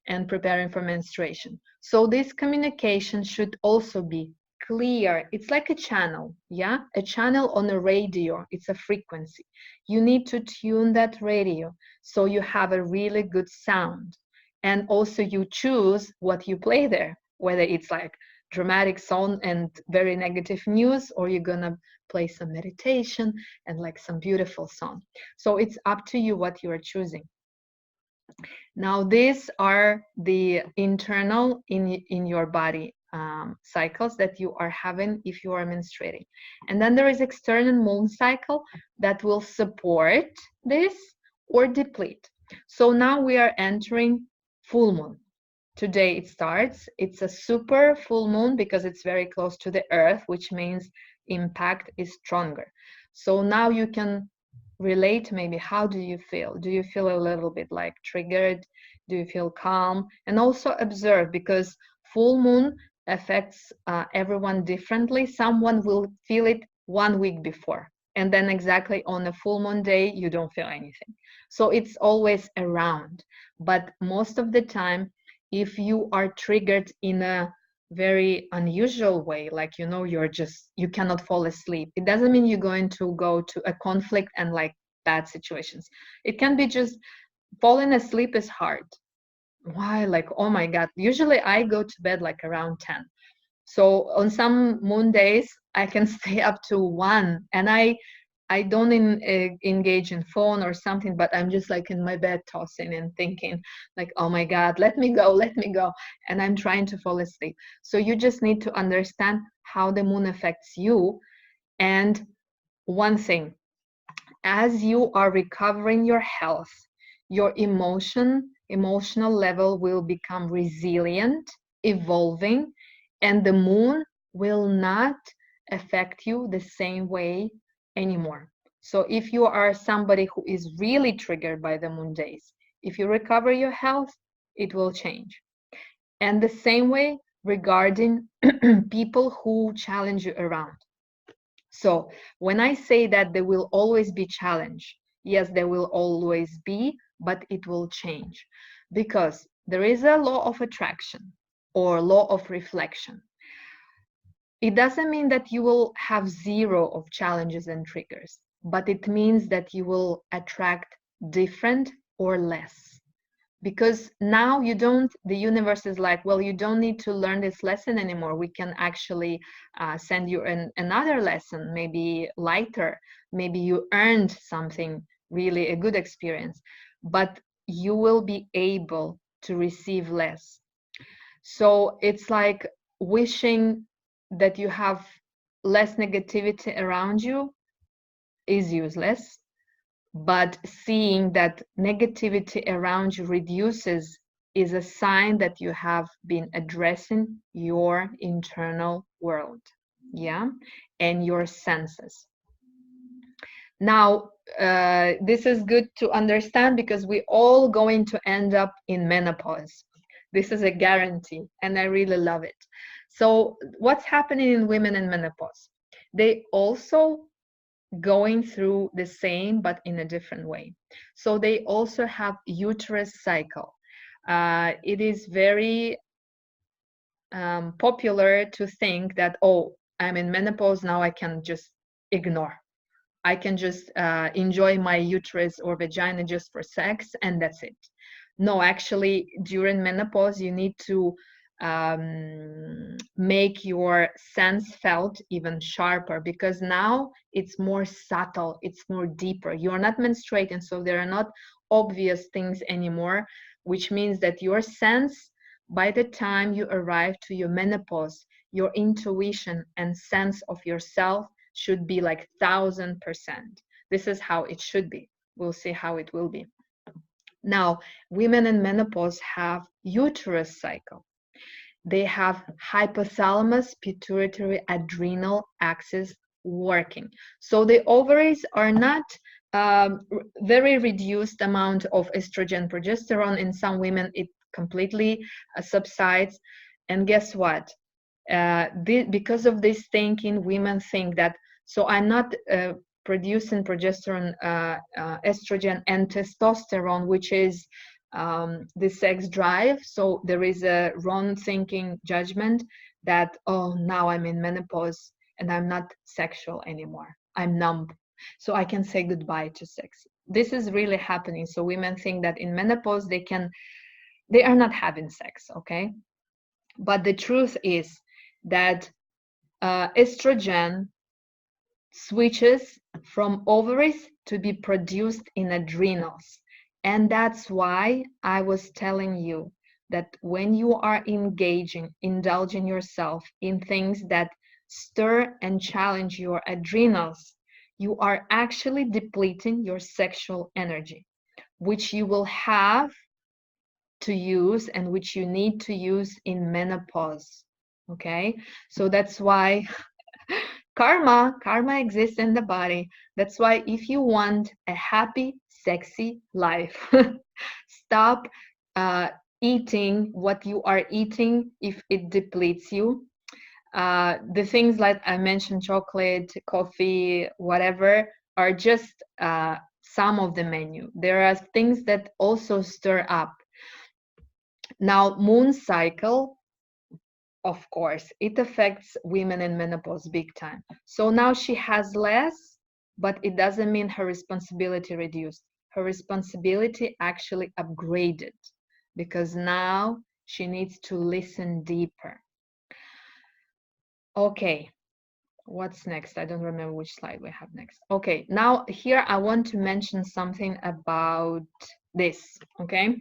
and preparing for menstruation. So this communication should also be clear. It's like a channel, yeah? A channel on a radio, it's a frequency. You need to tune that radio so you have a really good sound. And also you choose what you play there, whether it's like dramatic song and very negative news, or you're gonna play some meditation and like some beautiful song. So it's up to you what you are choosing. Now, these are the internal in your body cycles that you are having if you are menstruating. And then there is external moon cycle that will support this or deplete. So now we are entering full moon. Today it starts. It's a super full moon because it's very close to the earth, which means impact is stronger. So now you can relate. Maybe how do you feel? Do you feel a little bit like triggered? Do you feel calm? And also observe, because full moon affects everyone differently. Someone will feel it 1 week before, and then exactly on a full moon day you don't feel anything. So it's always around. But most of the time, if you are triggered in a very unusual way, like, you know, you cannot fall asleep, it doesn't mean you're going to go to a conflict and like bad situations. It can be just falling asleep is hard. Why? Like, oh my god, usually I go to bed like around 10. So on some moon days I can stay up to 1, and I don't engage in phone or something, but I'm just like in my bed tossing and thinking like, oh my God, let me go, let me go. And I'm trying to fall asleep. So you just need to understand how the moon affects you. And one thing, as you are recovering your health, your emotional level will become resilient, evolving, and the moon will not affect you the same way anymore. So if you are somebody who is really triggered by the moon days, if you recover your health, it will change. And the same way regarding people who challenge you around. So when I say that there will always be challenge, yes, there will always be, but it will change, because there is a law of attraction or law of reflection. It doesn't mean that you will have zero of challenges and triggers, but it means that you will attract different or less. Because now the universe is like, well, you don't need to learn this lesson anymore. We can actually send you another lesson, maybe lighter. Maybe you earned something, really a good experience, but you will be able to receive less. So it's like wishing that you have less negativity around you is useless, but seeing that negativity around you reduces is a sign that you have been addressing your internal world, yeah, and your senses. Now, this is good to understand because we all going to end up in menopause. This is a guarantee, and I really love it. So what's happening in women in menopause? They also going through the same but in a different way. So they also have uterus cycle. It is very popular to think that, oh, I'm in menopause now, I can just ignore. I can just enjoy my uterus or vagina just for sex, and that's it. No, actually, during menopause, you need to make your sense felt even sharper, because now it's more subtle, it's more deeper. You are not menstruating, so there are not obvious things anymore, which means that your sense, by the time you arrive to your menopause, your intuition and sense of yourself should be like 1000%. This is how it should be. We'll see how it will be. Now, women in menopause have uterus cycle. They have hypothalamus, pituitary, adrenal axis working. So the ovaries are not very reduced amount of estrogen, progesterone. In some women, it completely subsides. And guess what? Because of this thinking, women think that, so I'm not producing progesterone, estrogen, and testosterone, which is the sex drive. So there is a wrong thinking judgment that, oh, now I'm in menopause and I'm not sexual anymore. I'm numb. So I can say goodbye to sex. This is really happening. So women think that in menopause they are not having sex, okay? But the truth is that estrogen switches from ovaries to be produced in adrenals. And that's why I was telling you that when you are indulging yourself in things that stir and challenge your adrenals, you are actually depleting your sexual energy, which you will have to use and which you need to use in menopause. Okay, so that's why karma exists in the body. That's why if you want a happy, sexy life, stop eating what you are eating if it depletes you. The things like I mentioned, chocolate, coffee, whatever, are just some of the menu. There are things that also stir up. Now, moon cycle, of course, it affects women in menopause big time. So now she has less, but it doesn't mean her responsibility reduced. Her responsibility actually upgraded because now she needs to listen deeper. Okay, what's next? I don't remember which slide we have next. Okay, now here I want to mention something about this, okay?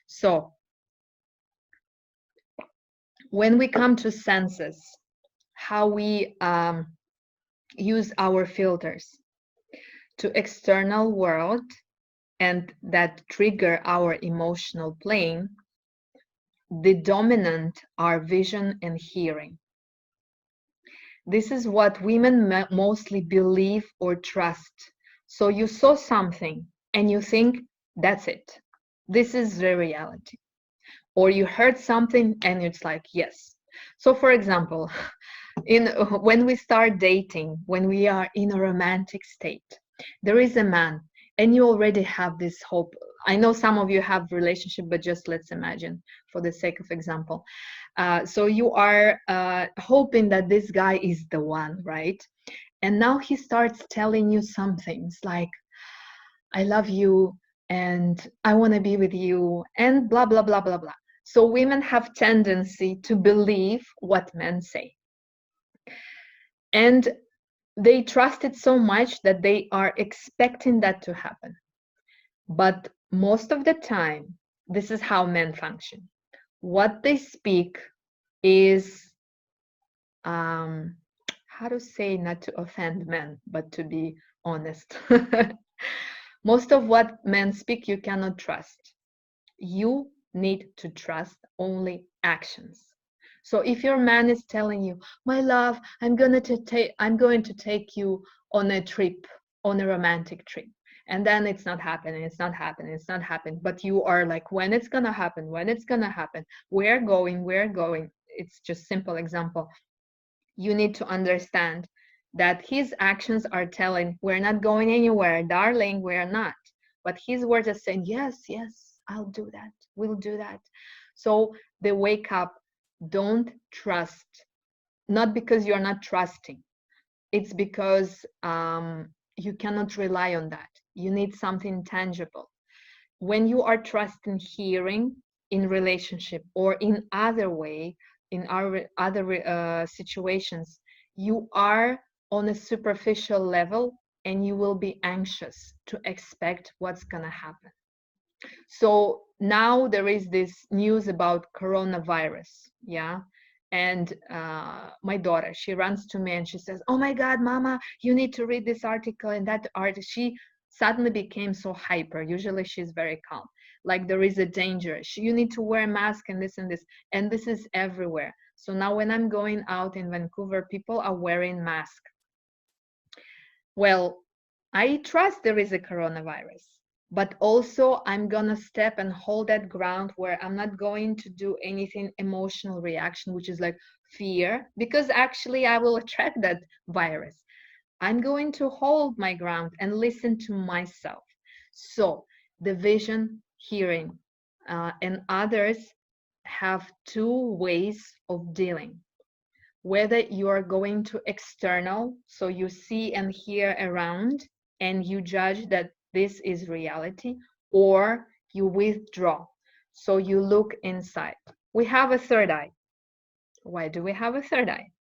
So when we come to senses, how we use our filters to external world and that trigger our emotional plane, the dominant are vision and hearing. This is what women mostly believe or trust. So you saw something and you think that's it. This is the reality. Or you heard something and it's like, yes. So for example, when we start dating, when we are in a romantic state, there is a man and you already have this hope. I know some of you have relationship, but just let's imagine for the sake of example. So you are hoping that this guy is the one, right? And now he starts telling you some things like, I love you and I want to be with you and blah, blah, blah, blah, blah. So women have tendency to believe what men say. And they trust it so much that they are expecting that to happen. But most of the time, this is how men function. What they speak is, how to say, not to offend men, but to be honest. Most of what men speak, you cannot trust. You need to trust only actions. So if your man is telling you, my love, I'm going to take you on a trip, on a romantic trip. And then it's not happening, it's not happening, it's not happening. But you are like, when it's going to happen, when it's going to happen, we're going. It's just simple example. You need to understand that his actions are telling, we're not going anywhere, darling, we're not. But his words are saying, yes, yes, I'll do that, we'll do that. So they wake up. Don't trust, not because you're not trusting. It's because you cannot rely on that. You need something tangible. When you are trusting hearing in relationship or in other way, in our other situations, you are on a superficial level and you will be anxious to expect what's going to happen. So now there is this news about coronavirus, yeah. And my daughter, she runs to me and she says, oh my God, Mama, you need to read this article and that article. She suddenly became so hyper. Usually she's very calm. Like there is a danger. You need to wear a mask and this and this. And this is everywhere. So now when I'm going out in Vancouver, people are wearing masks. Well, I trust there is a coronavirus, but also I'm gonna step and hold that ground where I'm not going to do anything emotional reaction, which is like fear, because actually I will attract that virus. I'm going to hold my ground and listen to myself. So the vision, hearing, and others have two ways of dealing. Whether you are going to external, so you see and hear around and you judge that this is reality, or you withdraw, so you look inside. We have a third eye. Why do we have a third eye?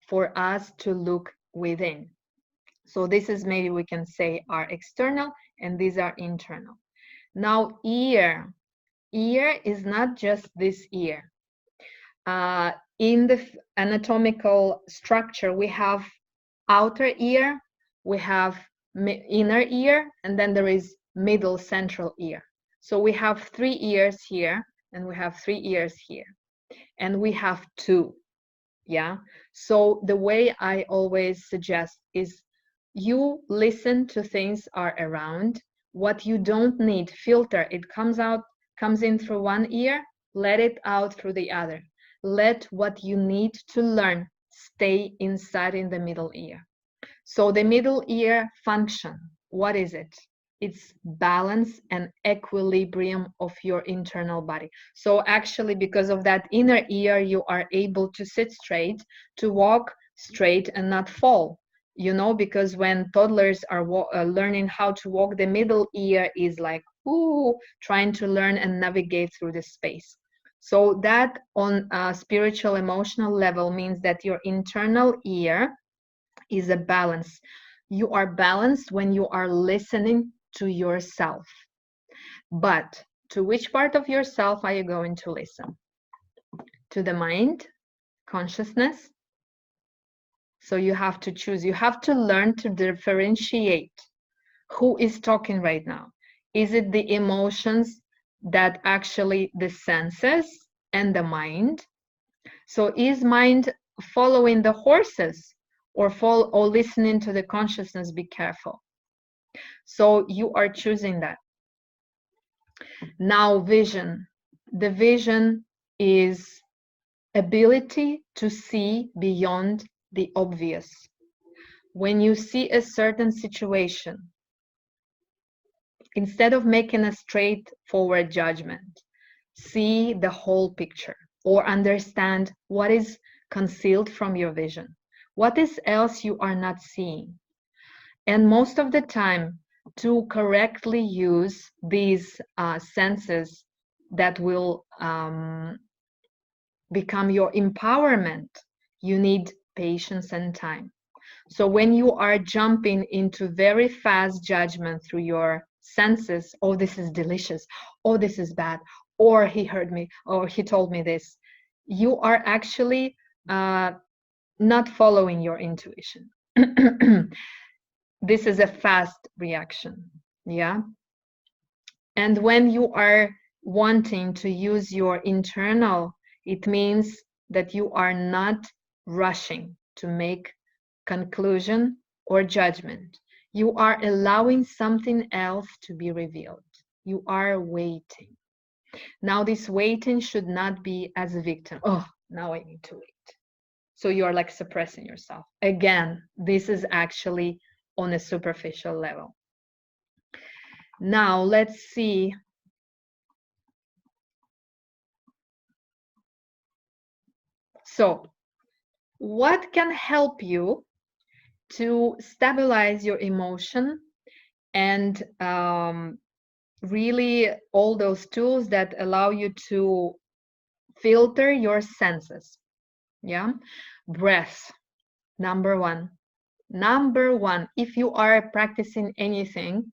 For us to look within. So this is, maybe we can say, are external, and these are internal. Now, ear. Ear is not just this ear. In the anatomical structure, we have outer ear, we have inner ear, and then there is middle central ear. So we have 3 ears here, and we have 3 ears here, and we have 2. Yeah. So the way I always suggest is you listen to things are around. What you don't need, filter. It comes in through one ear, let it out through the other. Let what you need to learn stay inside in the middle ear. So the middle ear function, what is it? It's balance and equilibrium of your internal body. So actually, because of that inner ear, you are able to sit straight, to walk straight and not fall. You know, because when toddlers are learning how to walk, the middle ear is like, ooh, trying to learn and navigate through the space. So that on a spiritual, emotional level means that your internal ear is a balance. You are balanced when you are listening to yourself. But to which part of yourself are you going to listen? To the mind, consciousness? So you have to choose. You have to learn to differentiate who is talking right now. Is it the emotions that actually the senses and the mind? So is mind following the horses or listening to the consciousness? Be careful. So you are choosing that. Now, vision. The vision is ability to see beyond the obvious. When you see a certain situation, instead of making a straightforward judgment, see the whole picture or understand what is concealed from your vision. What is else you are not seeing? And most of the time, to correctly use these senses that will become your empowerment, you need patience and time. So when you are jumping into very fast judgment through your senses, oh, this is delicious, oh, this is bad, or he heard me, or he told me this, you are actually not following your intuition. This is a fast reaction, yeah? And when you are wanting to use your internal, it means that you are not rushing to make conclusion or judgment. You are allowing something else to be revealed. You are waiting. Now, this waiting should not be as a victim. Oh, now I need to wait. So you are like suppressing yourself. Again, this is actually on a superficial level. Now, let's see. So, what can help you to stabilize your emotion and really all those tools that allow you to filter your senses? Yeah. Breath, number one. Number one, if you are practicing anything,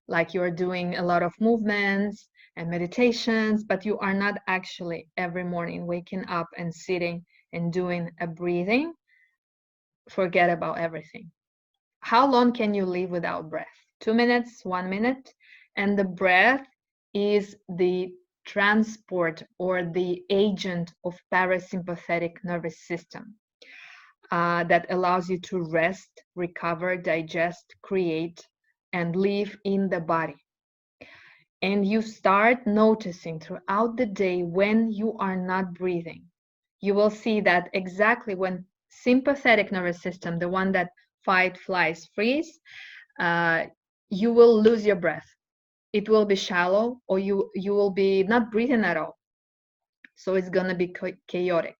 like you're doing a lot of movements and meditations, but you are not actually every morning waking up and sitting and doing a breathing, forget about everything. How long can you live without breath? 2 minutes, 1 minute. And the breath is the transport or the agent of parasympathetic nervous system that allows you to rest, recover, digest, create, and live in the body. And you start noticing throughout the day when you are not breathing. You will see that exactly when sympathetic nervous system, the one that fight, flies, freeze, you will lose your breath. It will be shallow, or you will be not breathing at all. So it's going to be chaotic.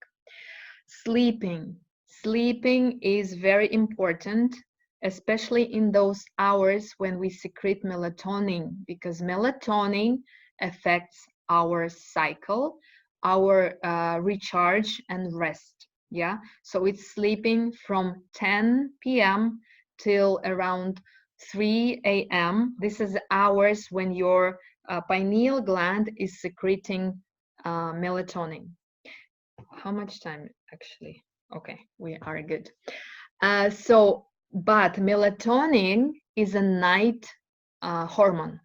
Sleeping is very important, especially in those hours when we secrete melatonin, because melatonin affects our cycle, our recharge and rest. Yeah, so it's sleeping from 10 p.m. till around 3 a.m. This is hours when your pineal gland is secreting melatonin. How much time actually? Okay, we are good. But melatonin is a night hormone.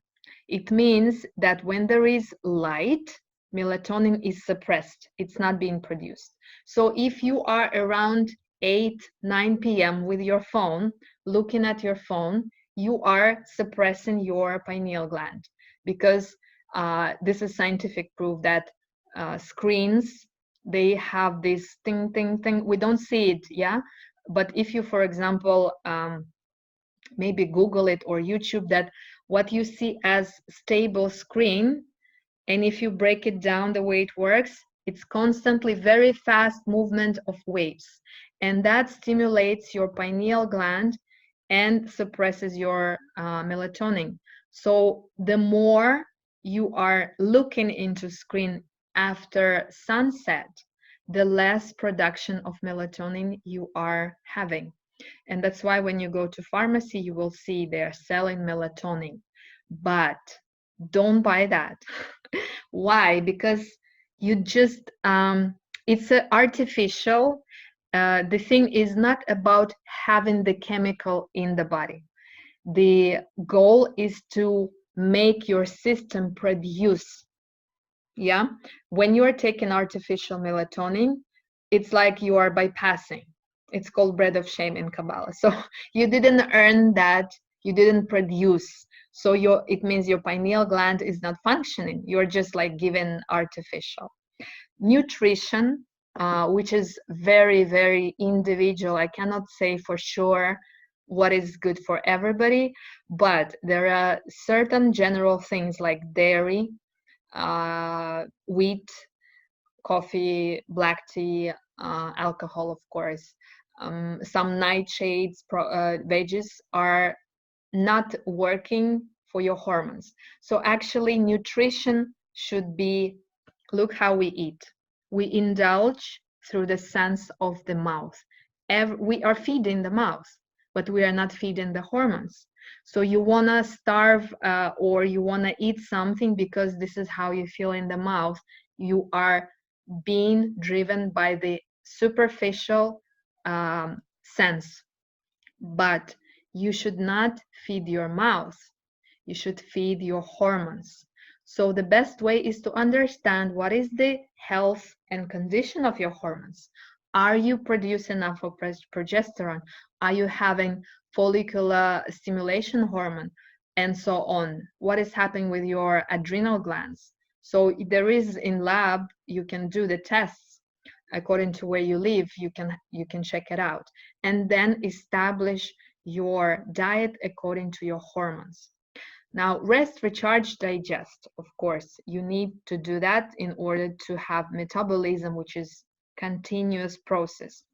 It means that when there is light, melatonin is suppressed. It's not being produced. So if you are around 8, 9 p.m. with your phone, looking at your phone, you are suppressing your pineal gland, because this is scientific proof that screens, they have this thing. We don't see it, yeah? But if you, for example, maybe Google it or YouTube that, what you see as stable screen, and if you break it down the way it works, it's constantly very fast movement of waves. And that stimulates your pineal gland and suppresses your melatonin. So the more you are looking into screen after sunset, the less production of melatonin you are having. And that's why when you go to pharmacy, you will see they're selling melatonin. But don't buy that. Why? Because you just, it's artificial. The thing is not about having the chemical in the body. The goal is to make your system produce. Yeah, when you are taking artificial melatonin, it's like you are bypassing. It's called bread of shame in Kabbalah. So you didn't earn that, you didn't produce. So it means your pineal gland is not functioning. You're just like given artificial. Nutrition, which is very, very individual. I cannot say for sure what is good for everybody, but there are certain general things like dairy, wheat, coffee, black tea, alcohol, of course. Some nightshades, veggies are not working for your hormones. So actually nutrition should be, look how we eat. We indulge through the sense of the mouth. We are feeding the mouth, but we are not feeding the hormones. So you want to starve or you want to eat something because this is how you feel in the mouth. You are being driven by the superficial sense. But you should not feed your mouth. You should feed your hormones. So the best way is to understand what is the health and condition of your hormones. Are you producing enough of progesterone? Are you having follicular stimulation hormone? And so on. What is happening with your adrenal glands? So there is in lab, you can do the tests according to where you live. You can check it out, and then establish your diet according to your hormones. Now, rest, recharge, digest. Of course, you need to do that in order to have metabolism, which is continuous process.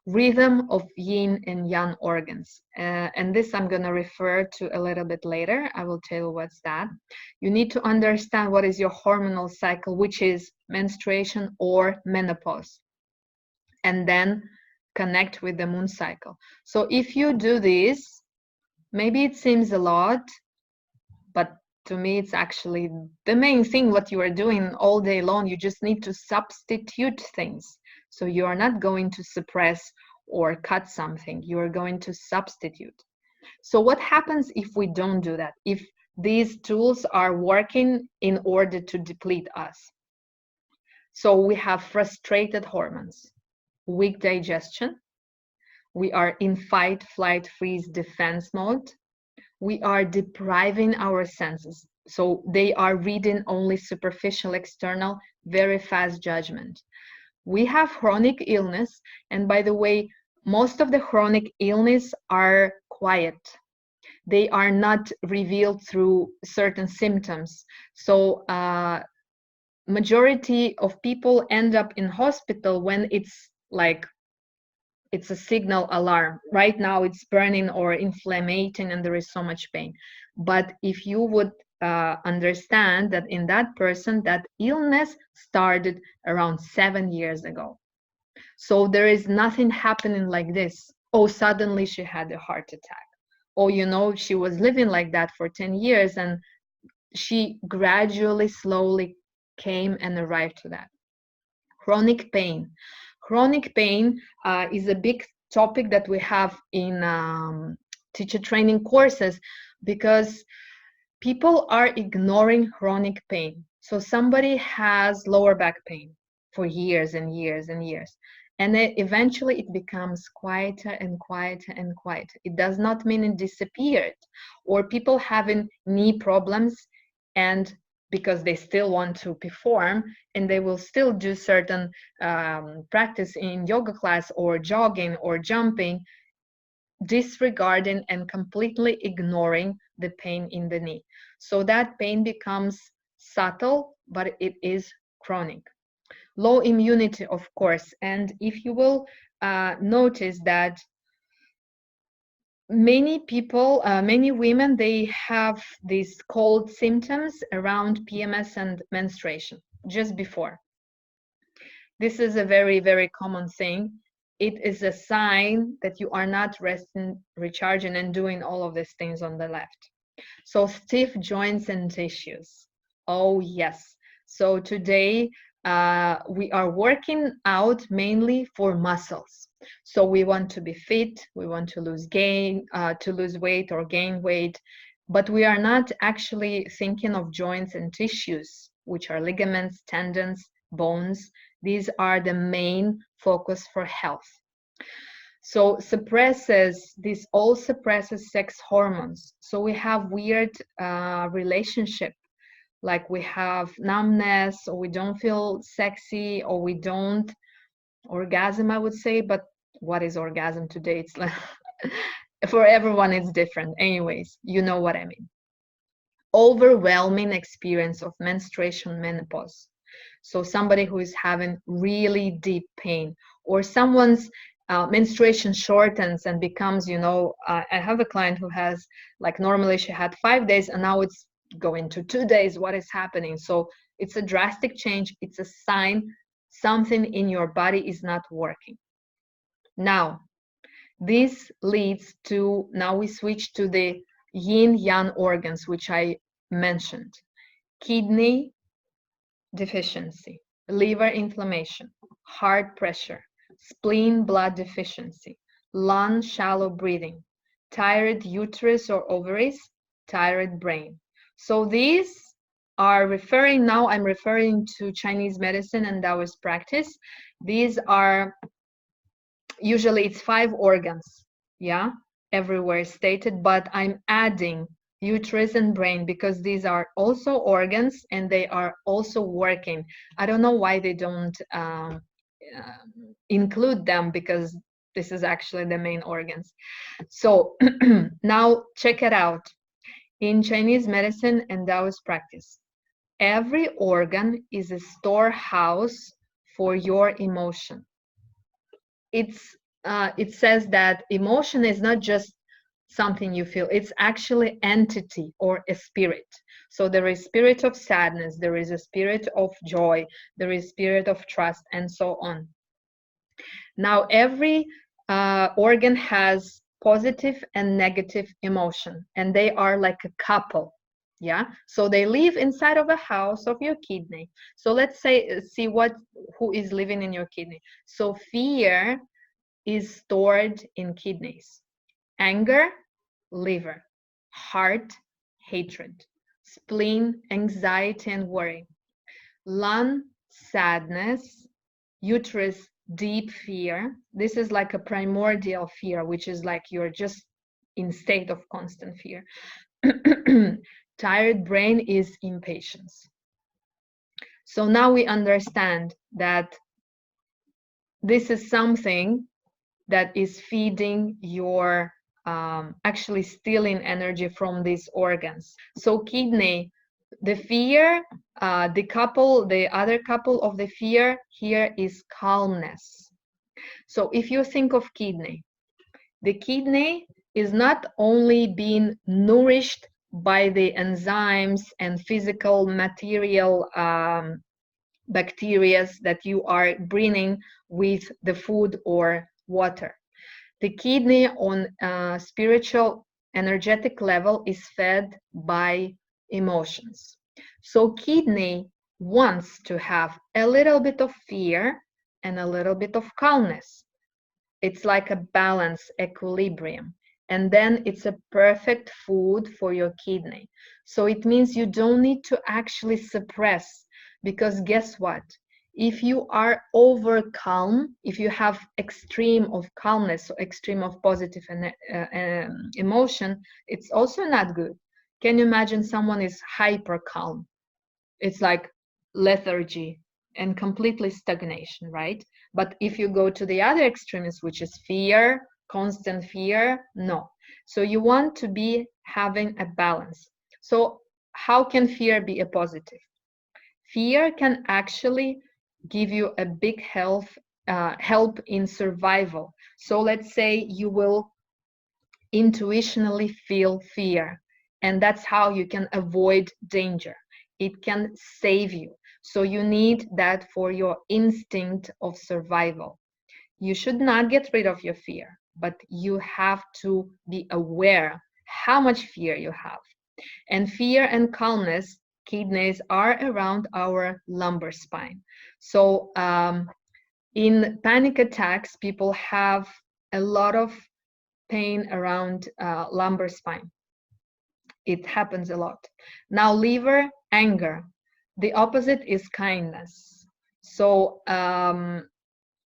Rhythm of yin and yang organs. And this I'm going to refer to a little bit later. I will tell you what's that. You need to understand what is your hormonal cycle, which is menstruation or menopause. And then connect with the moon cycle. So if you do this, maybe it seems a lot, but to me, it's actually the main thing what you are doing all day long. You just need to substitute things. So you are not going to suppress or cut something. You are going to substitute. So what happens if we don't do that? If these tools are working in order to deplete us? So we have frustrated hormones, weak digestion, we are in fight, flight, freeze, defense mode, we are depriving our senses. So they are reading only superficial, external, very fast judgment. We have chronic illness, and by the way, most of the chronic illness are quiet. They are not revealed through certain symptoms. So majority of people end up in hospital when it's like it's a signal alarm. Right now it's burning or inflamming and there is so much pain. But if you would understand that in that person, that illness started around 7 years ago. So there is nothing happening like this. Oh, suddenly she had a heart attack. Oh, you know, she was living like that for 10 years and she gradually, slowly came and arrived to that. Chronic pain. Chronic pain is a big topic that we have in teacher training courses because people are ignoring chronic pain. So somebody has lower back pain for years and years and years. And then eventually it becomes quieter and quieter and quieter. It does not mean it disappeared. Or people having knee problems and because they still want to perform and they will still do certain practice in yoga class or jogging or jumping, disregarding and completely ignoring the pain in the knee. So that pain becomes subtle, but it is chronic. Low immunity, of course. And if you will notice that many people, many women, they have these cold symptoms around PMS and menstruation just before. This is a very, very common thing. It is a sign that you are not resting, recharging, and doing all of these things on the left. So stiff joints and tissues. Oh, yes. So today we are working out mainly for muscles. So we want to be fit, we want to lose weight or gain weight, but we are not actually thinking of joints and tissues, which are ligaments, tendons, bones. These are the main focus for health. So this all suppresses sex hormones. So we have weird relationship, like we have numbness, or we don't feel sexy, or we don't orgasm, I would say. But what is orgasm today? It's like for everyone it's different. Anyways, you know what I mean. Overwhelming experience of menstruation, menopause. So somebody who is having really deep pain, or someone's menstruation shortens and becomes, I have a client who has, like, normally she had 5 days and now it's going to 2 days. What is happening? So it's a drastic change. It's a sign something in your body is not working. Now, this leads to, now we switch to the yin yang organs, which I mentioned. Kidney deficiency, liver inflammation, heart pressure, spleen blood deficiency, lung shallow breathing, thyroid uterus or ovaries, thyroid brain. So these are I'm referring to Chinese medicine and Taoist practice. These are, usually it's 5 organs, yeah, everywhere stated, but I'm adding uterus and brain because these are also organs and they are also working. I don't know why they don't include them, because this is actually the main organs. So now check it out. In Chinese medicine and Taoist practice, every organ is a storehouse for your emotion. It says that emotion is not just something you feel, it's actually entity or a spirit. So there is spirit of sadness, there is a spirit of joy, there is spirit of trust, and so on. Now every organ has positive and negative emotion, and they are like a couple. Yeah, so they live inside of a house of your kidney. So let's say, see who is living in your kidney. So fear is stored in kidneys. Anger, liver. Heart, hatred. Spleen, anxiety and worry. Lung, sadness. Uterus, deep fear. This is like a primordial fear, which is like you're just in state of constant fear. Tired brain is impatience. So now we understand that this is something that is feeding your, actually stealing energy from these organs. So kidney, the fear, the other couple of the fear here is calmness. So if you think of kidney, the kidney is not only being nourished by the enzymes and physical material bacteria that you are bringing with the food or water. The kidney on a spiritual, energetic level is fed by emotions. So kidney wants to have a little bit of fear and a little bit of calmness. It's like a balance, equilibrium. And then it's a perfect food for your kidney. So it means you don't need to actually suppress, because guess what? If you are over calm, if you have extreme of calmness or extreme of positive emotion, it's also not good. Can you imagine someone is hyper calm? It's like lethargy and completely stagnation, right? But if you go to the other extremes, which is fear, constant fear, no. So you want to be having a balance. So how can fear be a positive? Fear can actually give you a big help in survival. So let's say you will intuitionally feel fear, and that's how you can avoid danger. It can save you. So you need that for your instinct of survival. You should not get rid of your fear, but you have to be aware how much fear you have. And fear and calmness, kidneys are around our lumbar spine. So in panic attacks, people have a lot of pain around lumbar spine. It happens a lot. Now, liver, anger. The opposite is kindness. So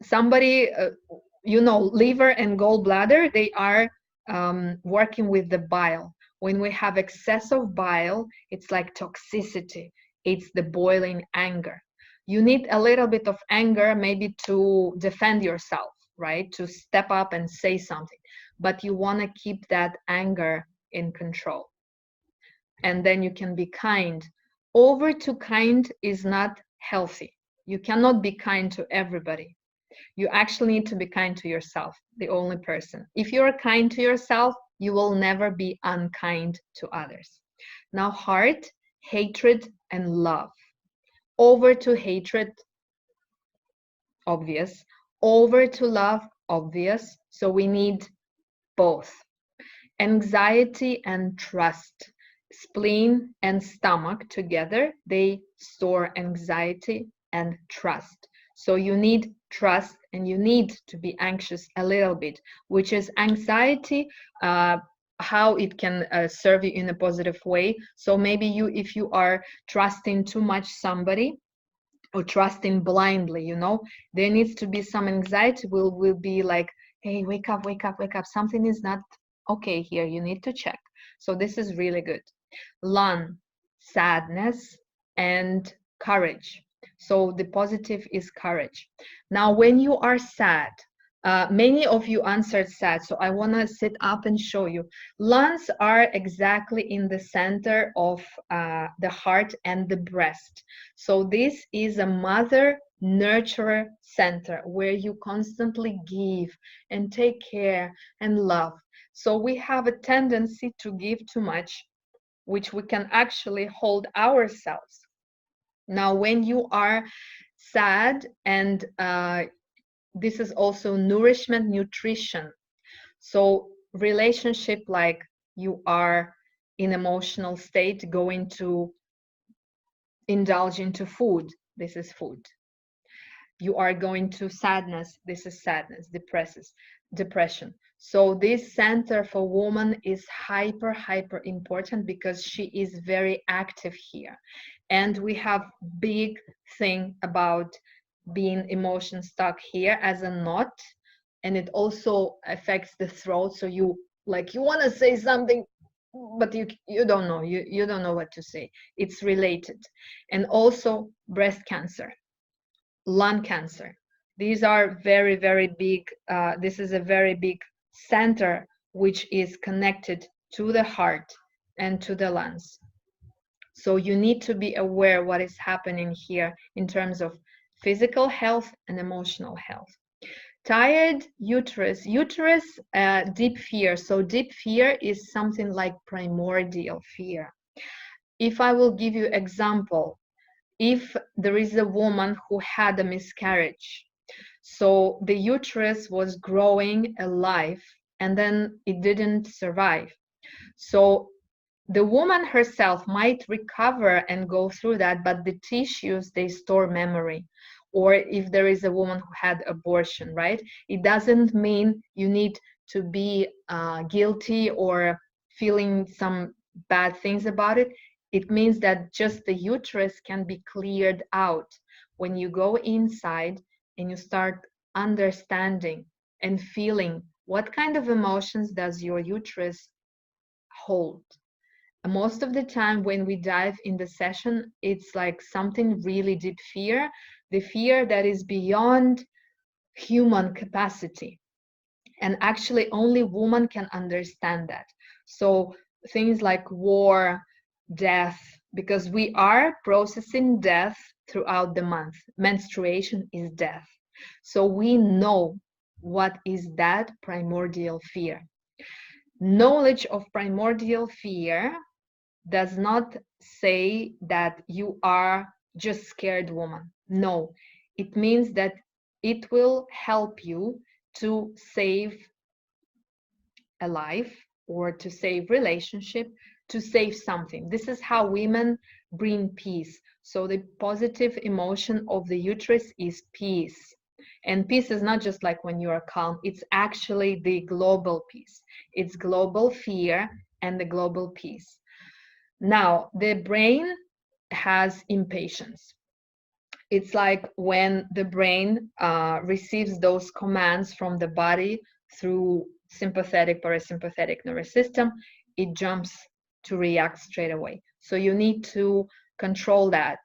somebody, liver and gallbladder, they are working with the bile. When we have excessive bile, it's like toxicity. It's the boiling anger. You need a little bit of anger maybe to defend yourself, right? To step up and say something. But you want to keep that anger in control. And then you can be kind. Over too kind is not healthy. You cannot be kind to everybody. You actually need to be kind to yourself, the only person. If you're kind to yourself, you will never be unkind to others. Now, heart, hatred, and love. Over to hatred, obvious. Over to love, obvious. So we need both. Anxiety and trust. Spleen and stomach together, they store anxiety and trust. So you need trust and you need to be anxious a little bit, which is anxiety, how it can serve you in a positive way. So maybe if you are trusting too much somebody or trusting blindly, there needs to be some anxiety will be like, hey, wake up, wake up, wake up. Something is not okay here. You need to check. So this is really good. Lung, sadness and courage. So the positive is courage. Now, when you are sad, many of you answered sad, so I want to sit up and show you. Lungs are exactly in the center of the heart and the breast. So this is a mother nurturer center where you constantly give and take care and love. So we have a tendency to give too much, which we can actually hold ourselves. Now, when you are sad, and this is also nourishment, nutrition. So relationship, like you are in emotional state, going to indulge into food, this is food. You are going to sadness, this is sadness, depression. So this center for woman is hyper important because she is very active here. And we have big thing about being emotion stuck here as a knot, and it also affects the throat. So you want to say something, but you don't know, you don't know what to say. It's related. And also breast cancer, lung cancer. These are very big. This is a very big center which is connected to the heart and to the lungs. So you need to be aware what is happening here in terms of physical health and emotional health. Tired uterus, deep fear. So deep fear is something like primordial fear. If I will give you example, if there is a woman who had a miscarriage, so the uterus was growing alive and then it didn't survive. So the woman herself might recover and go through that, but the tissues, they store memory. Or if there is a woman who had abortion, right? It doesn't mean you need to be guilty or feeling some bad things about it. It means that just the uterus can be cleared out when you go inside and you start understanding and feeling what kind of emotions does your uterus hold. Most of the time when we dive in the session, it's like something really deep fear, the fear that is beyond human capacity. And actually only woman can understand that. So things like war, death, because we are processing death throughout the month. Menstruation is death. So we know what is that primordial fear. Knowledge of primordial fear does not say that you are just scared woman. No, it means that it will help you to save a life or to save relationship, to save something. This is how women bring peace. So the positive emotion of the uterus is peace. And peace is not just like when you are calm, it's actually the global peace. It's global fear and the global peace. Now, the brain has impatience. It's like when the brain receives those commands from the body through sympathetic, parasympathetic nervous system, it jumps to react straight away. So you need to control that.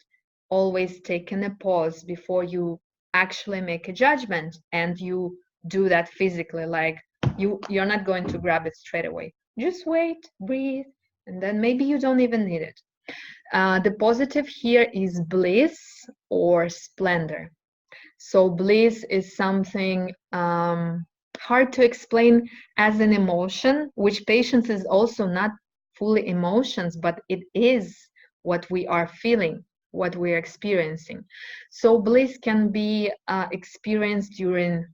Always taking a pause before you actually make a judgment, and you do that physically, like you're not going to grab it straight away. Just wait, breathe, and then maybe you don't even need it. The positive here is bliss or splendor. So bliss is something hard to explain as an emotion, which patience is also not fully emotions, but it is what we are feeling, what we're experiencing. So bliss can be experienced during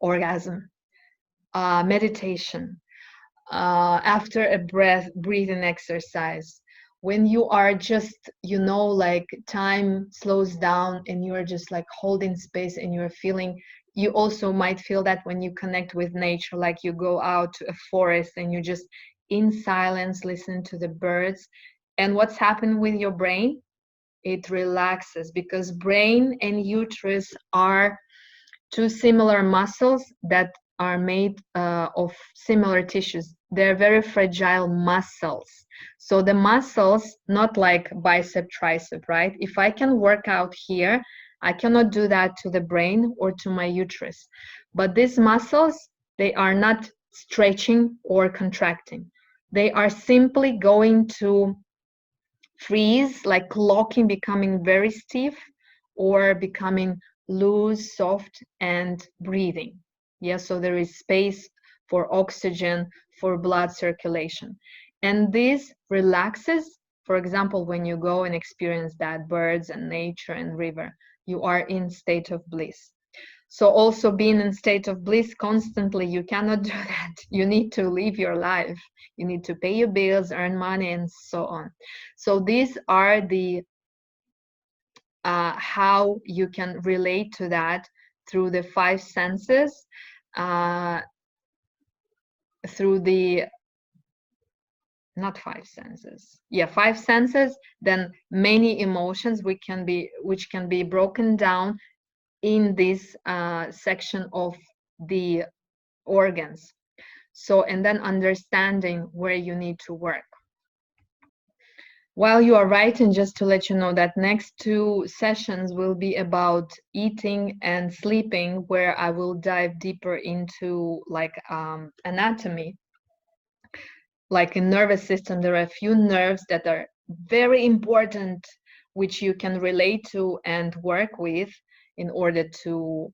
orgasm, meditation, after a breathing exercise, when you are just, like time slows down and you're just like holding space and you're feeling. You also might feel that when you connect with nature, like you go out to a forest and you just in silence listen to the birds. And what's happening with your brain? It relaxes, because brain and uterus are two similar muscles that are made of similar tissues. They're very fragile muscles. So the muscles, not like bicep, tricep, right? If I can work out here, I cannot do that to the brain or to my uterus. But these muscles, they are not stretching or contracting. They are simply going to freeze, like locking, becoming very stiff, or becoming loose, soft, and breathing. Yeah, so there is space for oxygen, for blood circulation. And this relaxes. For example, when you go and experience that birds and nature and river, you are in state of bliss. So also being in state of bliss constantly, you cannot do that. You need to live your life. You need to pay your bills, earn money, and so on. So these are the how you can relate to that through the five senses. through the, not five senses, yeah, five senses, then many emotions which can be broken down in this section of the organs. So, and then understanding where you need to work. While you are writing, just to let you know that next two sessions will be about eating and sleeping, where I will dive deeper into like anatomy. Like in nervous system, there are a few nerves that are very important, which you can relate to and work with in order to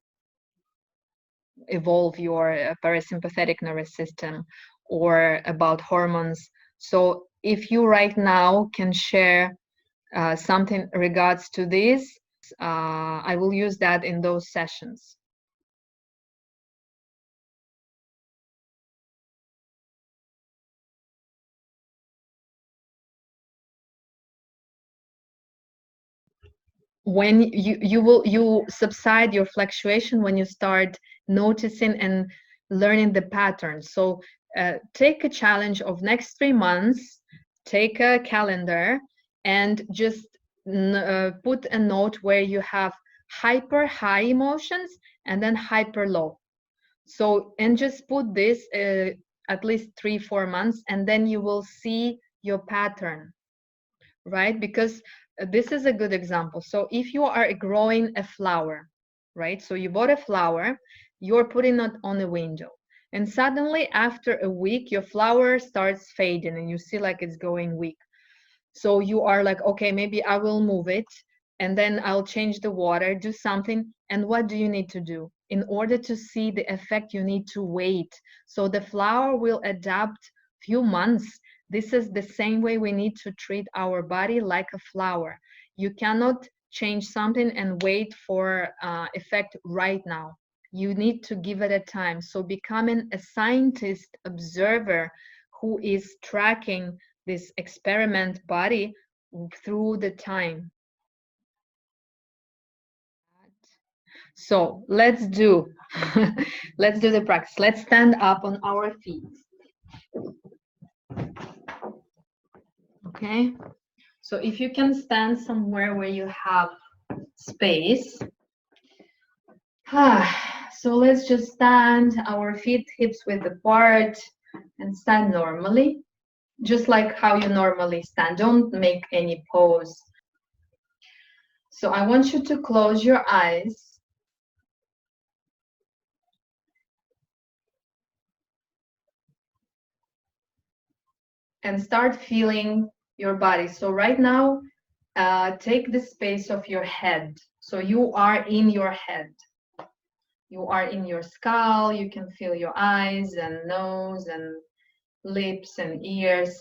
evolve your parasympathetic nervous system, or about hormones. So if you right now can share something regards to this, I will use that in those sessions. When you subside your fluctuation when you start noticing and learning the patterns. So take a challenge of next 3 months, take a calendar, and just put a note where you have hyper high emotions and then hyper low. So, and just put this at least 3-4 months, and then you will see your pattern, right? Because this is a good example. So if you are growing a flower, right? So you bought a flower, you're putting it on a window, and suddenly after a week, your flower starts fading and you see like it's going weak. So you are like, okay, maybe I will move it, and then I'll change the water, do something. And what do you need to do? In order to see the effect, you need to wait. So the flower will adapt few months. This is the same way we need to treat our body like a flower. You cannot change something and wait for effect right now. You need to give it a time. So becoming a scientist observer who is tracking this experiment body through the time. So let's do let's do the practice. Let's stand up on our feet. Okay, so if you can stand somewhere where you have space. So let's just stand, our feet hips width apart, and stand normally, just like how you normally stand. Don't make any pose. So I want you to close your eyes and start feeling your body. So right now, take the space of your head. So you are in your head. You are in your skull. You can feel your eyes and nose and lips and ears.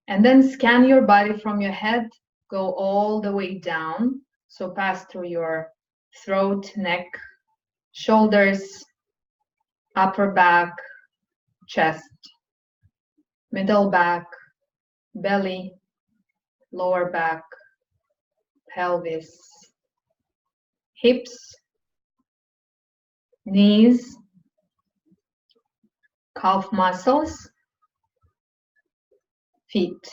And then scan your body from your head, go all the way down. So pass through your throat, neck, shoulders, upper back, chest, middle back, belly, lower back, pelvis, hips, knees, calf muscles, feet.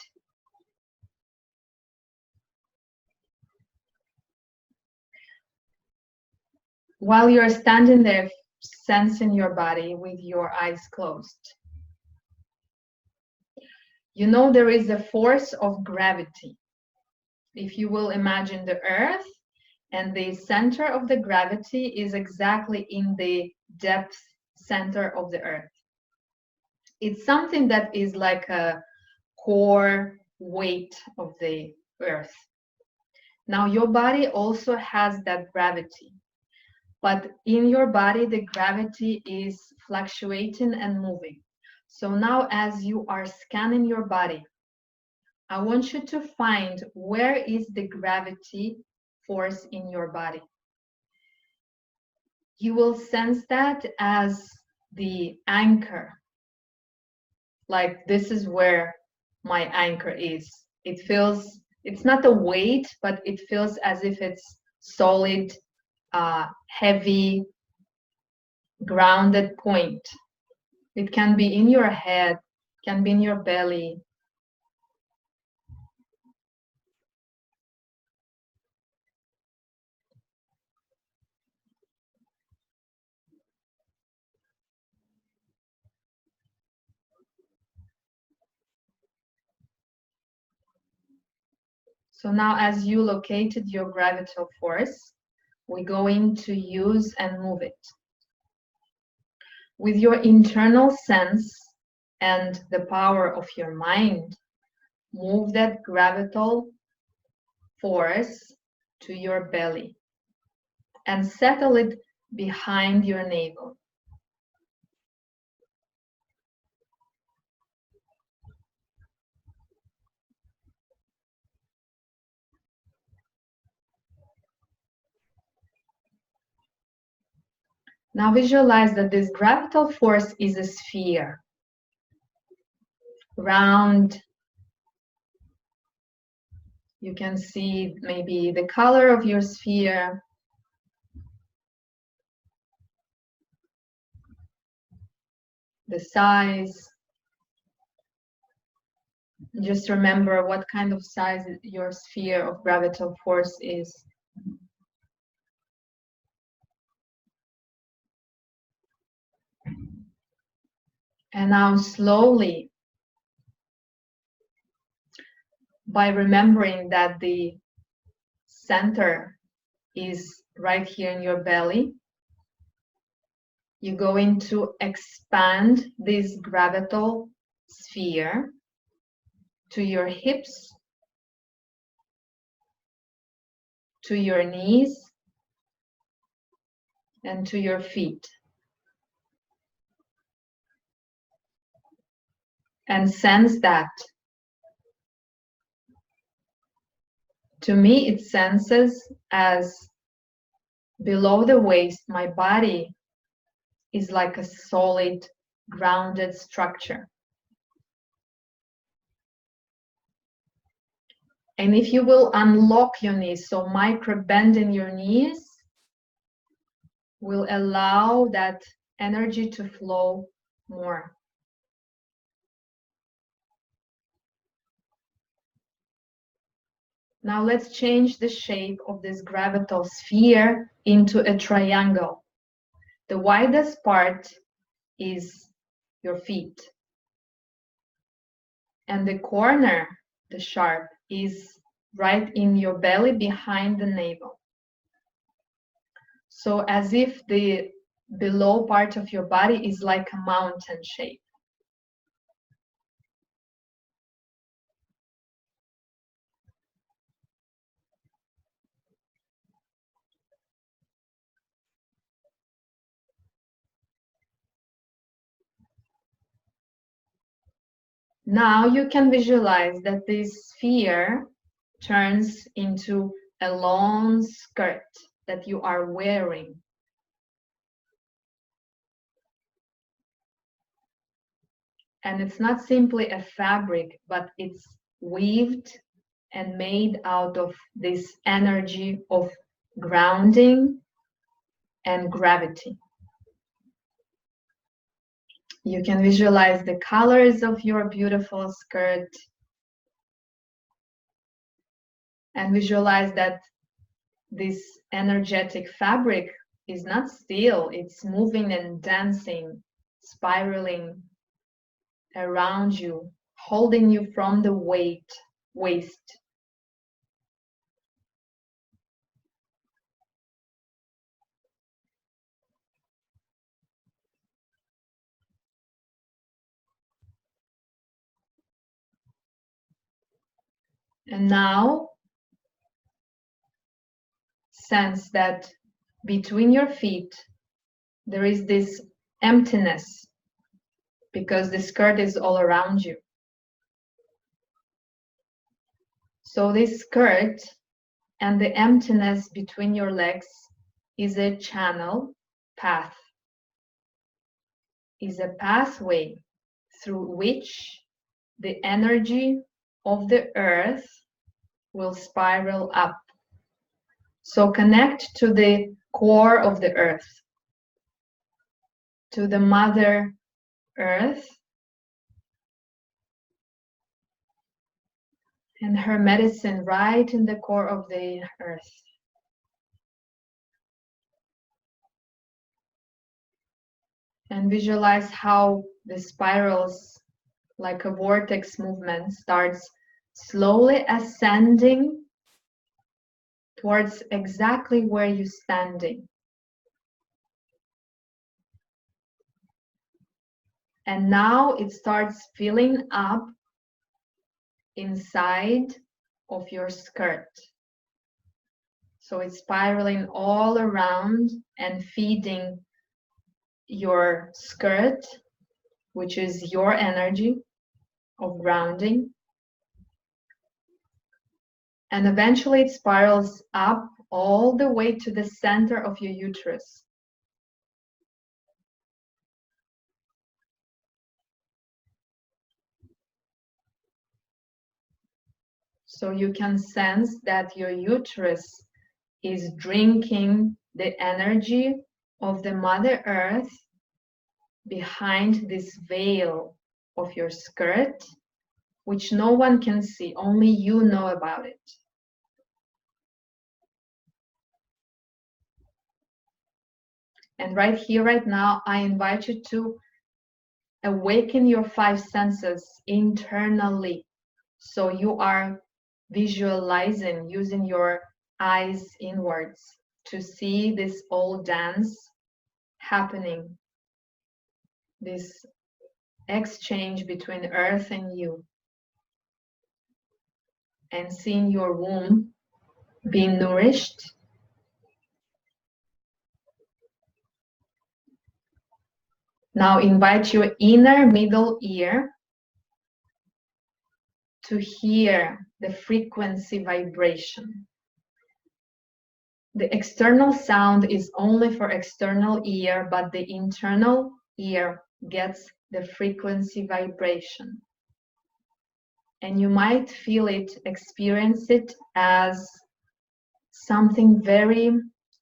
While you're standing there, sensing your body with your eyes closed, you know there is a force of gravity. If you will imagine the earth, and the center of the gravity is exactly in the depth center of the earth. It's something that is like a core weight of the earth. Now your body also has that gravity, but in your body the gravity is fluctuating and moving. So now as you are scanning your body, I want you to find where is the gravity force in your body. You will sense that as the anchor. Like, this is where my anchor is. It feels, it's not a weight, but it feels as if it's solid, heavy, grounded point. It can be in your head, can be in your belly. So now as you located your gravitational force, we're going to use and move it. With your internal sense and the power of your mind, move that gravitational force to your belly and settle it behind your navel. Now visualize that this gravitational force is a sphere, round. You can see maybe the color of your sphere, the size. Just remember what kind of size your sphere of gravitational force is. And now slowly, by remembering that the center is right here in your belly, you're going to expand this gravitational sphere to your hips, to your knees, and to your feet. And sense that. To me, it senses as below the waist, my body is like a solid, grounded structure. And if you will unlock your knees, so micro bend in your knees will allow that energy to flow more. Now let's change the shape of this gravitational sphere into a triangle. The widest part is your feet. And the corner, the sharp, is right in your belly behind the navel. So as if the below part of your body is like a mountain shape. Now you can visualize that this sphere turns into a long skirt that you are wearing. And it's not simply a fabric, but it's weaved and made out of this energy of grounding and gravity. You can visualize the colors of your beautiful skirt and visualize that this energetic fabric is not still, it's moving and dancing, spiraling around you, holding you from the waist. And now sense that between your feet there is this emptiness because the skirt is all around you. So this skirt and the emptiness between your legs is a channel, path, is a pathway through which the energy of the earth will spiral up. So connect to the core of the earth, to the Mother Earth and her medicine right in the core of the Earth. And visualize how the spirals, like a vortex movement, starts slowly ascending towards exactly where you're standing. And now it starts filling up inside of your skirt. So it's spiraling all around and feeding your skirt, which is your energy of grounding. And eventually it spirals up all the way to the center of your uterus. So you can sense that your uterus is drinking the energy of the Mother Earth behind this veil of your skirt, which no one can see, only you know about it. And right here, right now, I invite you to awaken your five senses internally. So you are visualizing, using your eyes inwards to see this whole dance happening, this exchange between Earth and you, and seeing your womb being nourished. Now invite your inner middle ear to hear the frequency vibration. The external sound is only for external ear, but the internal ear gets the frequency vibration. And you might feel it, experience it as something very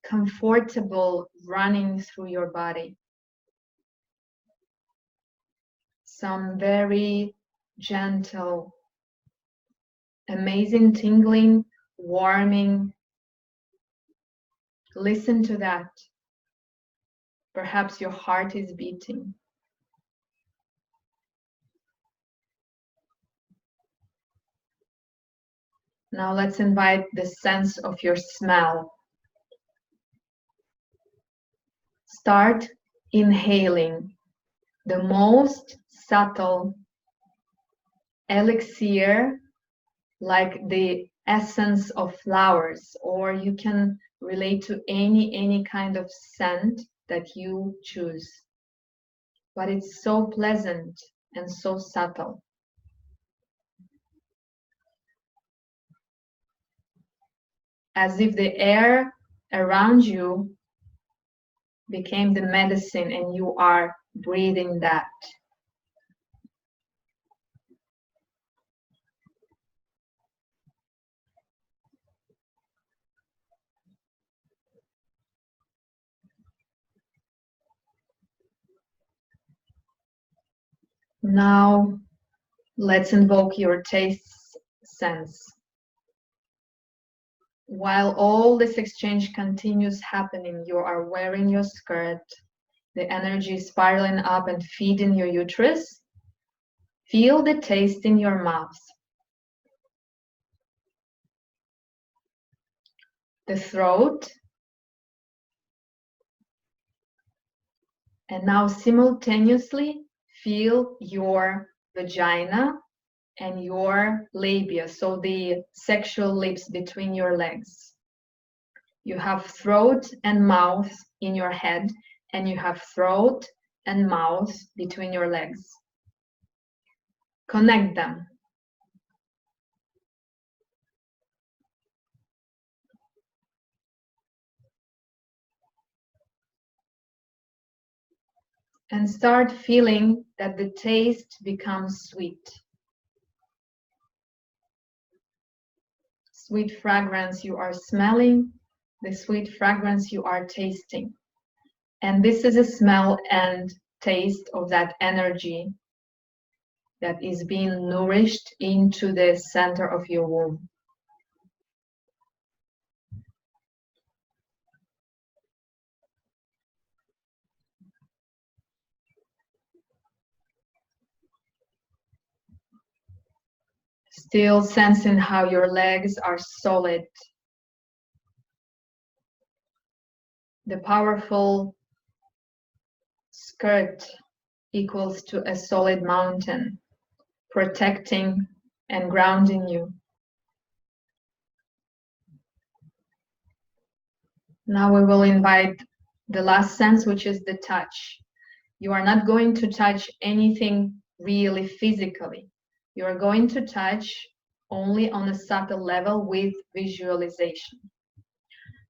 comfortable running through your body. Some very gentle, amazing tingling, warming. Listen to that. Perhaps your heart is beating. Now let's invite the sense of your smell. Start inhaling the most subtle elixir, like the essence of flowers, or you can relate to any kind of scent that you choose. But it's so pleasant and so subtle. As if the air around you became the medicine and you are breathing that. Now let's invoke your taste sense. While all this exchange continues happening, you are wearing your skirt, the energy is spiraling up and feeding your uterus. Feel the taste in your mouth. The throat. And now simultaneously feel your vagina and your labia, so the sexual lips between your legs. You have throat and mouth in your head, and you have throat and mouth between your legs. Connect them. And start feeling that the taste becomes sweet. Sweet fragrance you are smelling, the sweet fragrance you are tasting. And this is a smell and taste of that energy that is being nourished into the center of your womb. Still sensing how your legs are solid. The powerful skirt equals to a solid mountain, protecting and grounding you. Now we will invite the last sense, which is the touch. You are not going to touch anything really physically. You are going to touch only on a subtle level with visualization.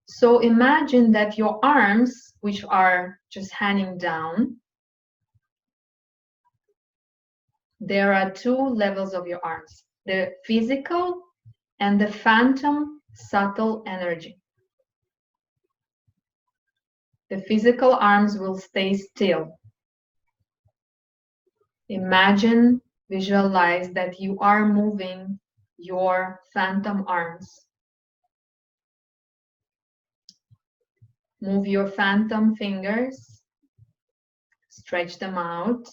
So imagine that your arms, which are just hanging down, there are two levels of your arms, the physical and the phantom subtle energy. The physical arms will stay still. Imagine, visualize that you are moving your phantom arms. Move your phantom fingers, stretch them out,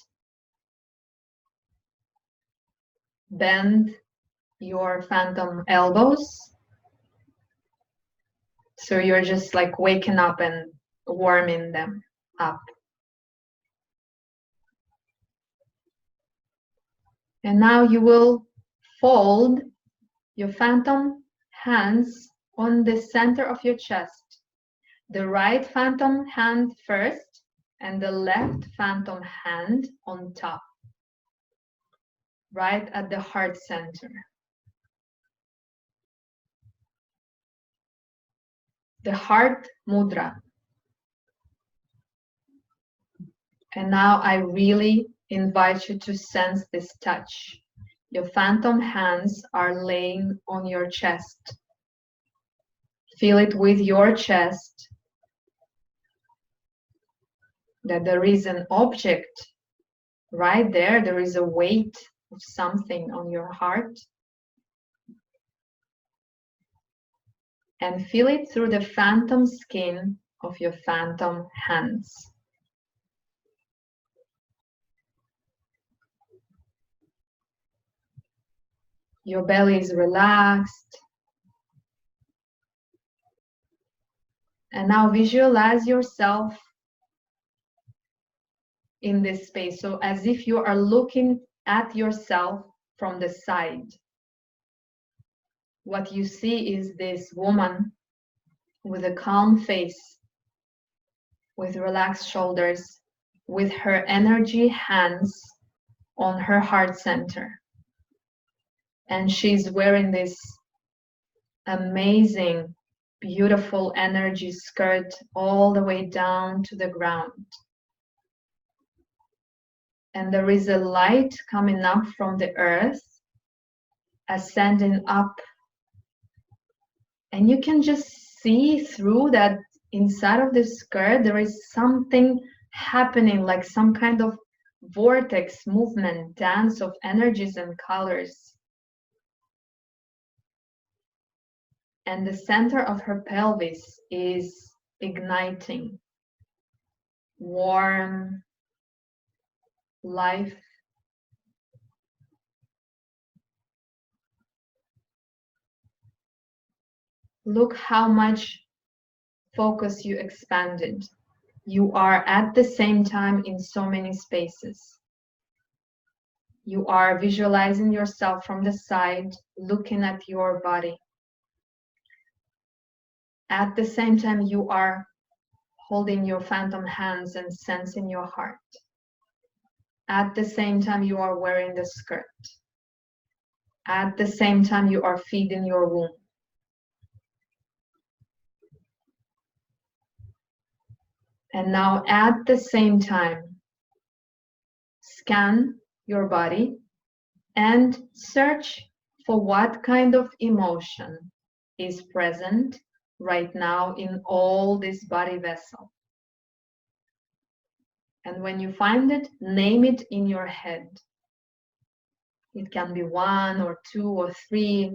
bend your phantom elbows. So you're just like waking up and warming them up. And now you will fold your phantom hands on the center of your chest. The right phantom hand first and the left phantom hand on top, right at the heart center. The heart mudra. And now I really invite you to sense this touch. Your phantom hands are laying on your chest. Feel it with your chest, that there is an object right there. There is a weight of something on your heart. And feel it through the phantom skin of your phantom hands. Your belly is relaxed. And now visualize yourself in this space. So as if you are looking at yourself from the side. What you see is this woman with a calm face, with relaxed shoulders, with her energy hands on her heart center. And she's wearing this amazing, beautiful energy skirt all the way down to the ground. And there is a light coming up from the earth, ascending up. And you can just see through that inside of the skirt, there is something happening, like some kind of vortex movement, dance of energies and colors. And the center of her pelvis is igniting, warm, life. Look how much focus you expanded. You are at the same time in so many spaces. You are visualizing yourself from the side, looking at your body. At the same time, you are holding your phantom hands and sensing your heart. At the same time, you are wearing the skirt. At the same time, you are feeding your womb. And now at the same time, scan your body and search for what kind of emotion is present right now in all this body vessel. And when you find it, name it in your head. It can be 1 or 2 or 3,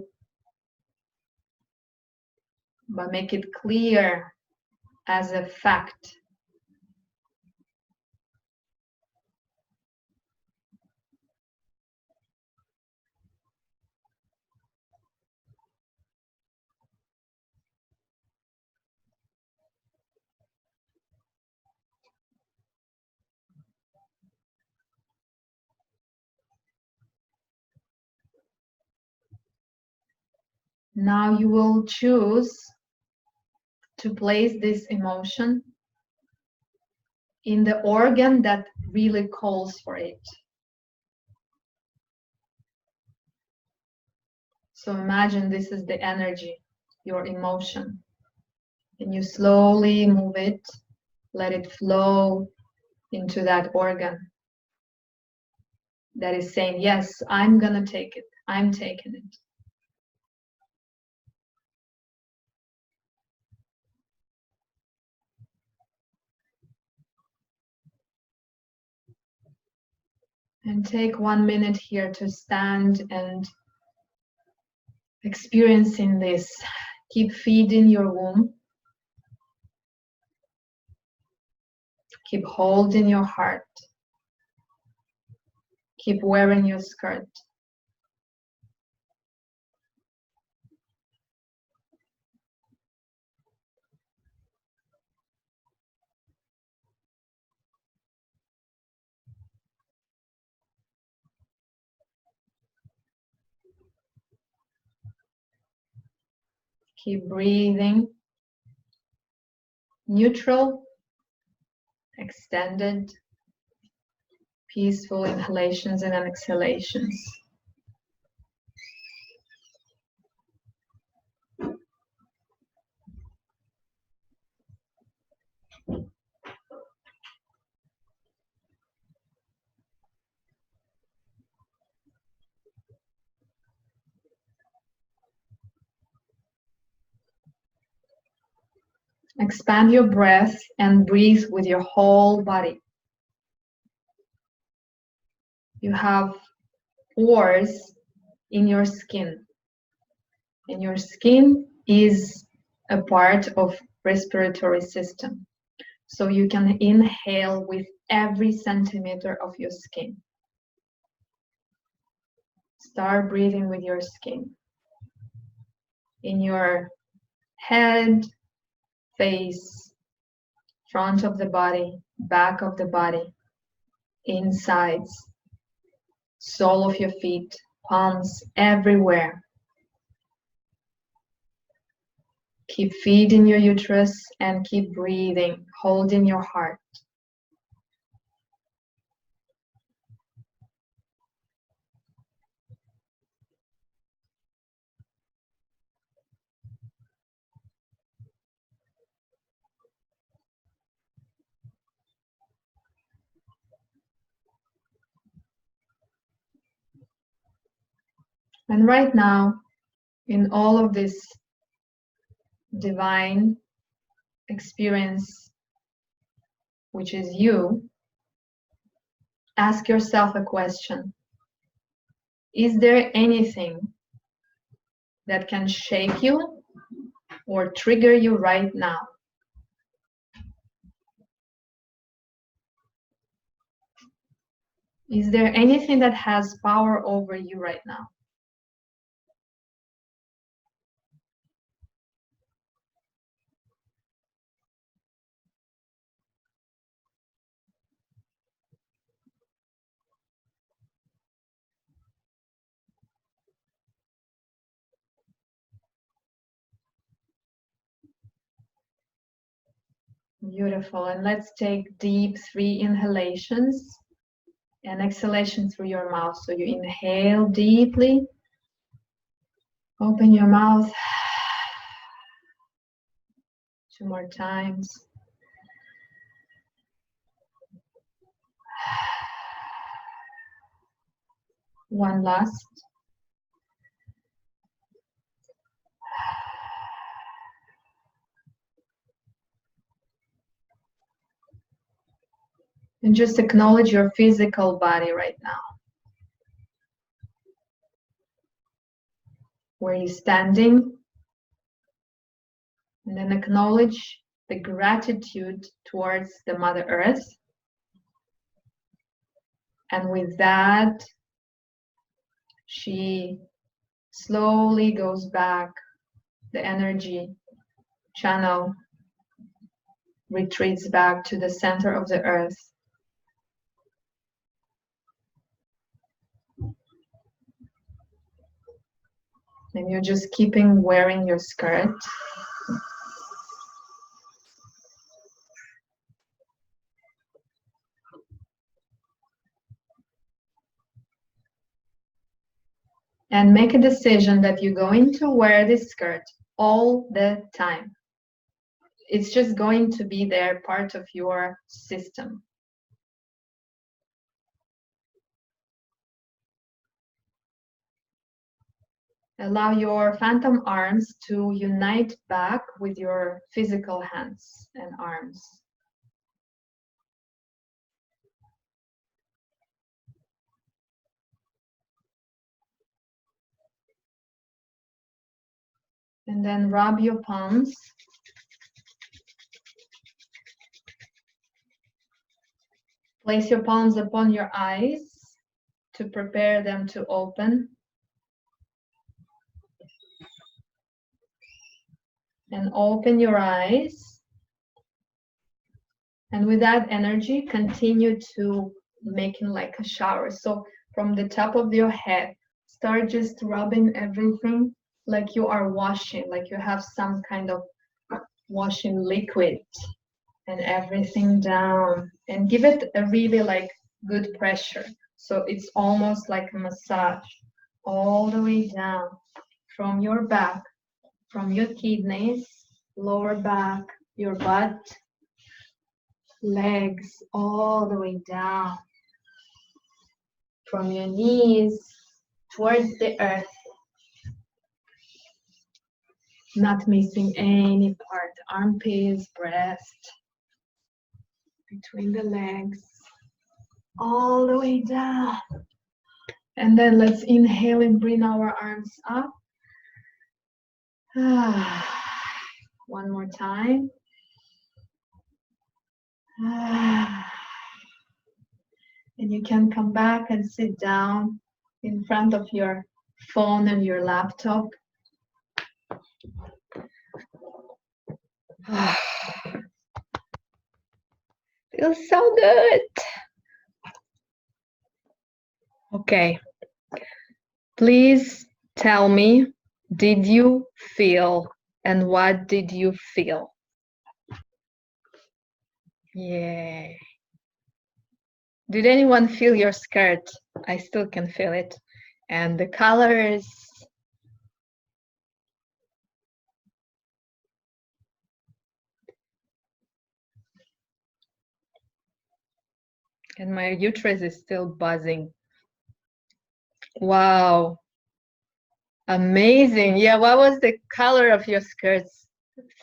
but make it clear as a fact. Now you will choose to place this emotion in the organ that really calls for it. So imagine this is the energy, your emotion, and you slowly move it, let it flow into that organ that is saying, yes, I'm gonna take it, I'm taking it. And take 1 minute here to stand and experiencing this. Keep feeding your womb. Keep holding your heart. Keep wearing your skirt. Keep breathing. Neutral, extended, peaceful inhalations and exhalations. Expand your breath and breathe with your whole body. You have pores in your skin, and your skin is a part of respiratory system. So you can inhale with every centimeter of your skin. Start breathing with your skin. In your head, face, front of the body, back of the body, insides, sole of your feet, palms, everywhere. Keep feeding your uterus and keep breathing, holding your heart. And right now, in all of this divine experience, which is you, ask yourself a question. Is there anything that can shake you or trigger you right now? Is there anything that has power over you right now? Beautiful. And let's take deep 3 inhalations and exhalation through your mouth. So you inhale deeply, open your mouth 2 more times. One last. And just acknowledge your physical body right now. Where you're standing. And then acknowledge the gratitude towards the Mother Earth. And with that, she slowly goes back, the energy channel retreats back to the center of the earth. And you're just keeping wearing your skirt. And make a decision that you're going to wear this skirt all the time. It's just going to be there, part of your system. Allow your phantom arms to unite back with your physical hands and arms. And then rub your palms. Place your palms upon your eyes to prepare them to open. And open your eyes. And with that energy, continue to making like a shower. So from the top of your head, start just rubbing everything like you are washing, like you have some kind of washing liquid, and everything down. And give it a really like good pressure. So it's almost like a massage all the way down from your back, from your kidneys, lower back, your butt, legs, all the way down, from your knees towards the earth, not missing any part, armpits, breast, between the legs, all the way down. And then let's inhale and bring our arms up. One more time. And you can come back and sit down in front of your phone and your laptop. Feels so good. Okay. Please tell me, did you feel and what did you feel? Yay. Did anyone feel your skirt? I still can feel it. And the colors. And my uterus is still buzzing. Wow. Amazing. Yeah, what was the color of your skirts?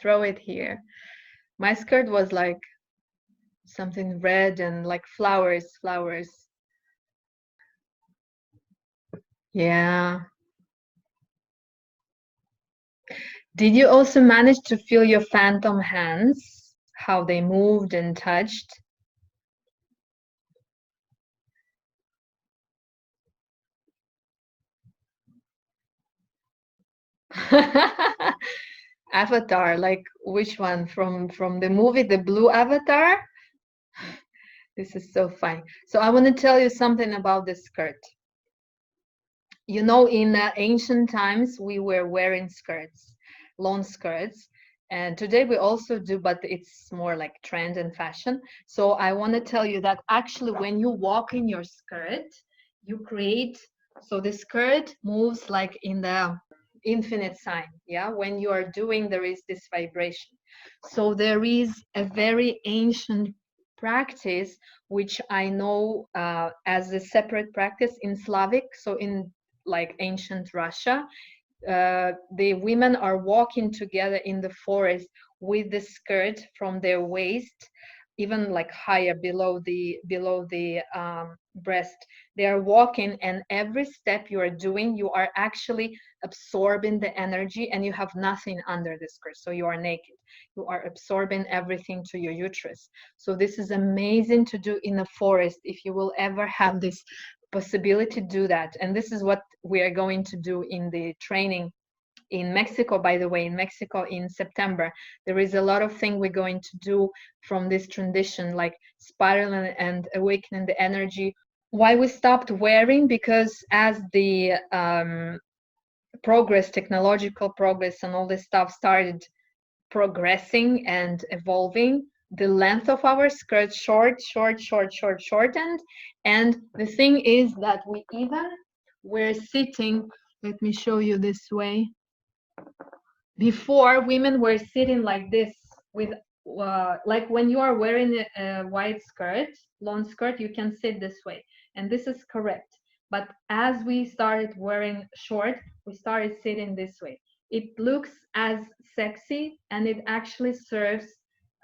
Throw it here. My skirt was like something red and like flowers. Yeah. Did you also manage to feel your phantom hands? How they moved and touched? Avatar, like which one? From the movie The Blue Avatar? This is so funny. So I want to tell you something about the skirt. You know, in ancient times, we were wearing skirts, long skirts. And today we also do, but it's more like trend and fashion. So I want to tell you that actually when you walk in your skirt, you create, so the skirt moves like in the infinite sign. Yeah, when you are doing, there is this vibration. So there is a very ancient practice which I know as a separate practice in Slavic. So in like ancient Russia, the women are walking together in the forest with the skirt from their waist even like higher below the breast. They are walking, and every step you are doing, you are actually absorbing the energy, and you have nothing under the skirt, so you are naked. You are absorbing everything to your uterus. So this is amazing to do in a forest. If you will ever have this possibility, do that. And this is what we are going to do in the training in Mexico. By the way, in Mexico in September, there is a lot of things we're going to do from this transition, like spiraling and awakening the energy. Why we stopped wearing? Because as the progress, technological progress and all this stuff started progressing and evolving, the length of our skirt shortened. And the thing is that we're sitting, let me show you this way. Before, women were sitting like this with like when you are wearing a white skirt, long skirt, you can sit this way, and this is correct. But as we started wearing short, we started sitting this way. It looks as sexy, and it actually serves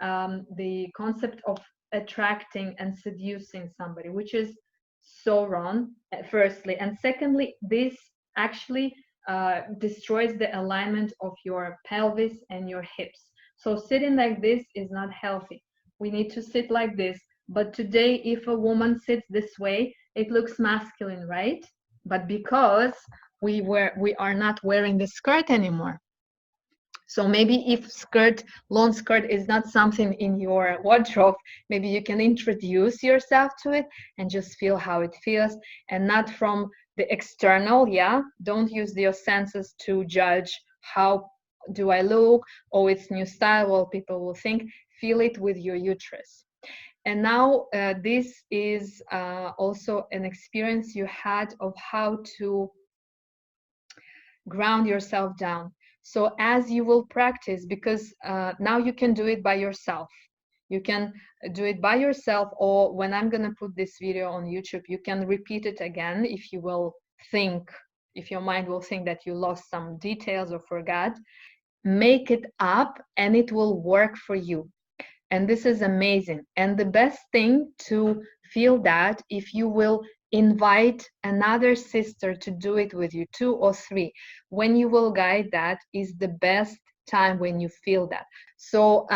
the concept of attracting and seducing somebody, which is so wrong, firstly. And secondly, this actually destroys the alignment of your pelvis and your hips. So sitting like this is not healthy. We need to sit like this. But today, if a woman sits this way, it looks masculine, right? But because we are not wearing the skirt anymore. So maybe if long skirt is not something in your wardrobe, maybe you can introduce yourself to it and just feel how it feels, and not from the external. Yeah, don't use your senses to judge how do I look. Oh, it's new style. Well, people will think. Feel it with your uterus. And now this is also an experience you had of how to ground yourself down. So as you will practice, because now you can do it by yourself. You can do it by yourself, or when I'm going to put this video on YouTube, you can repeat it again if you will think, if your mind will think that you lost some details or forgot. Make it up and it will work for you. And this is amazing. And the best thing to feel that if you will invite another sister to do it with you, 2 or 3, when you will guide, that is the best time when you feel that. So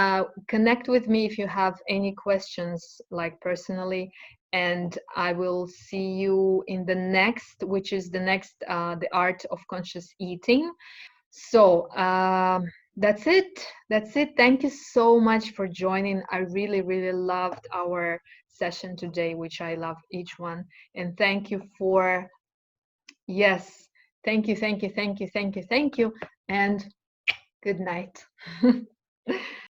connect with me if you have any questions, like personally, and I will see you in the next, which is the next, the art of conscious eating. So that's it. Thank you so much for joining. I really, really loved our session today, which I love each one. And thank you for, yes, thank you. And good night.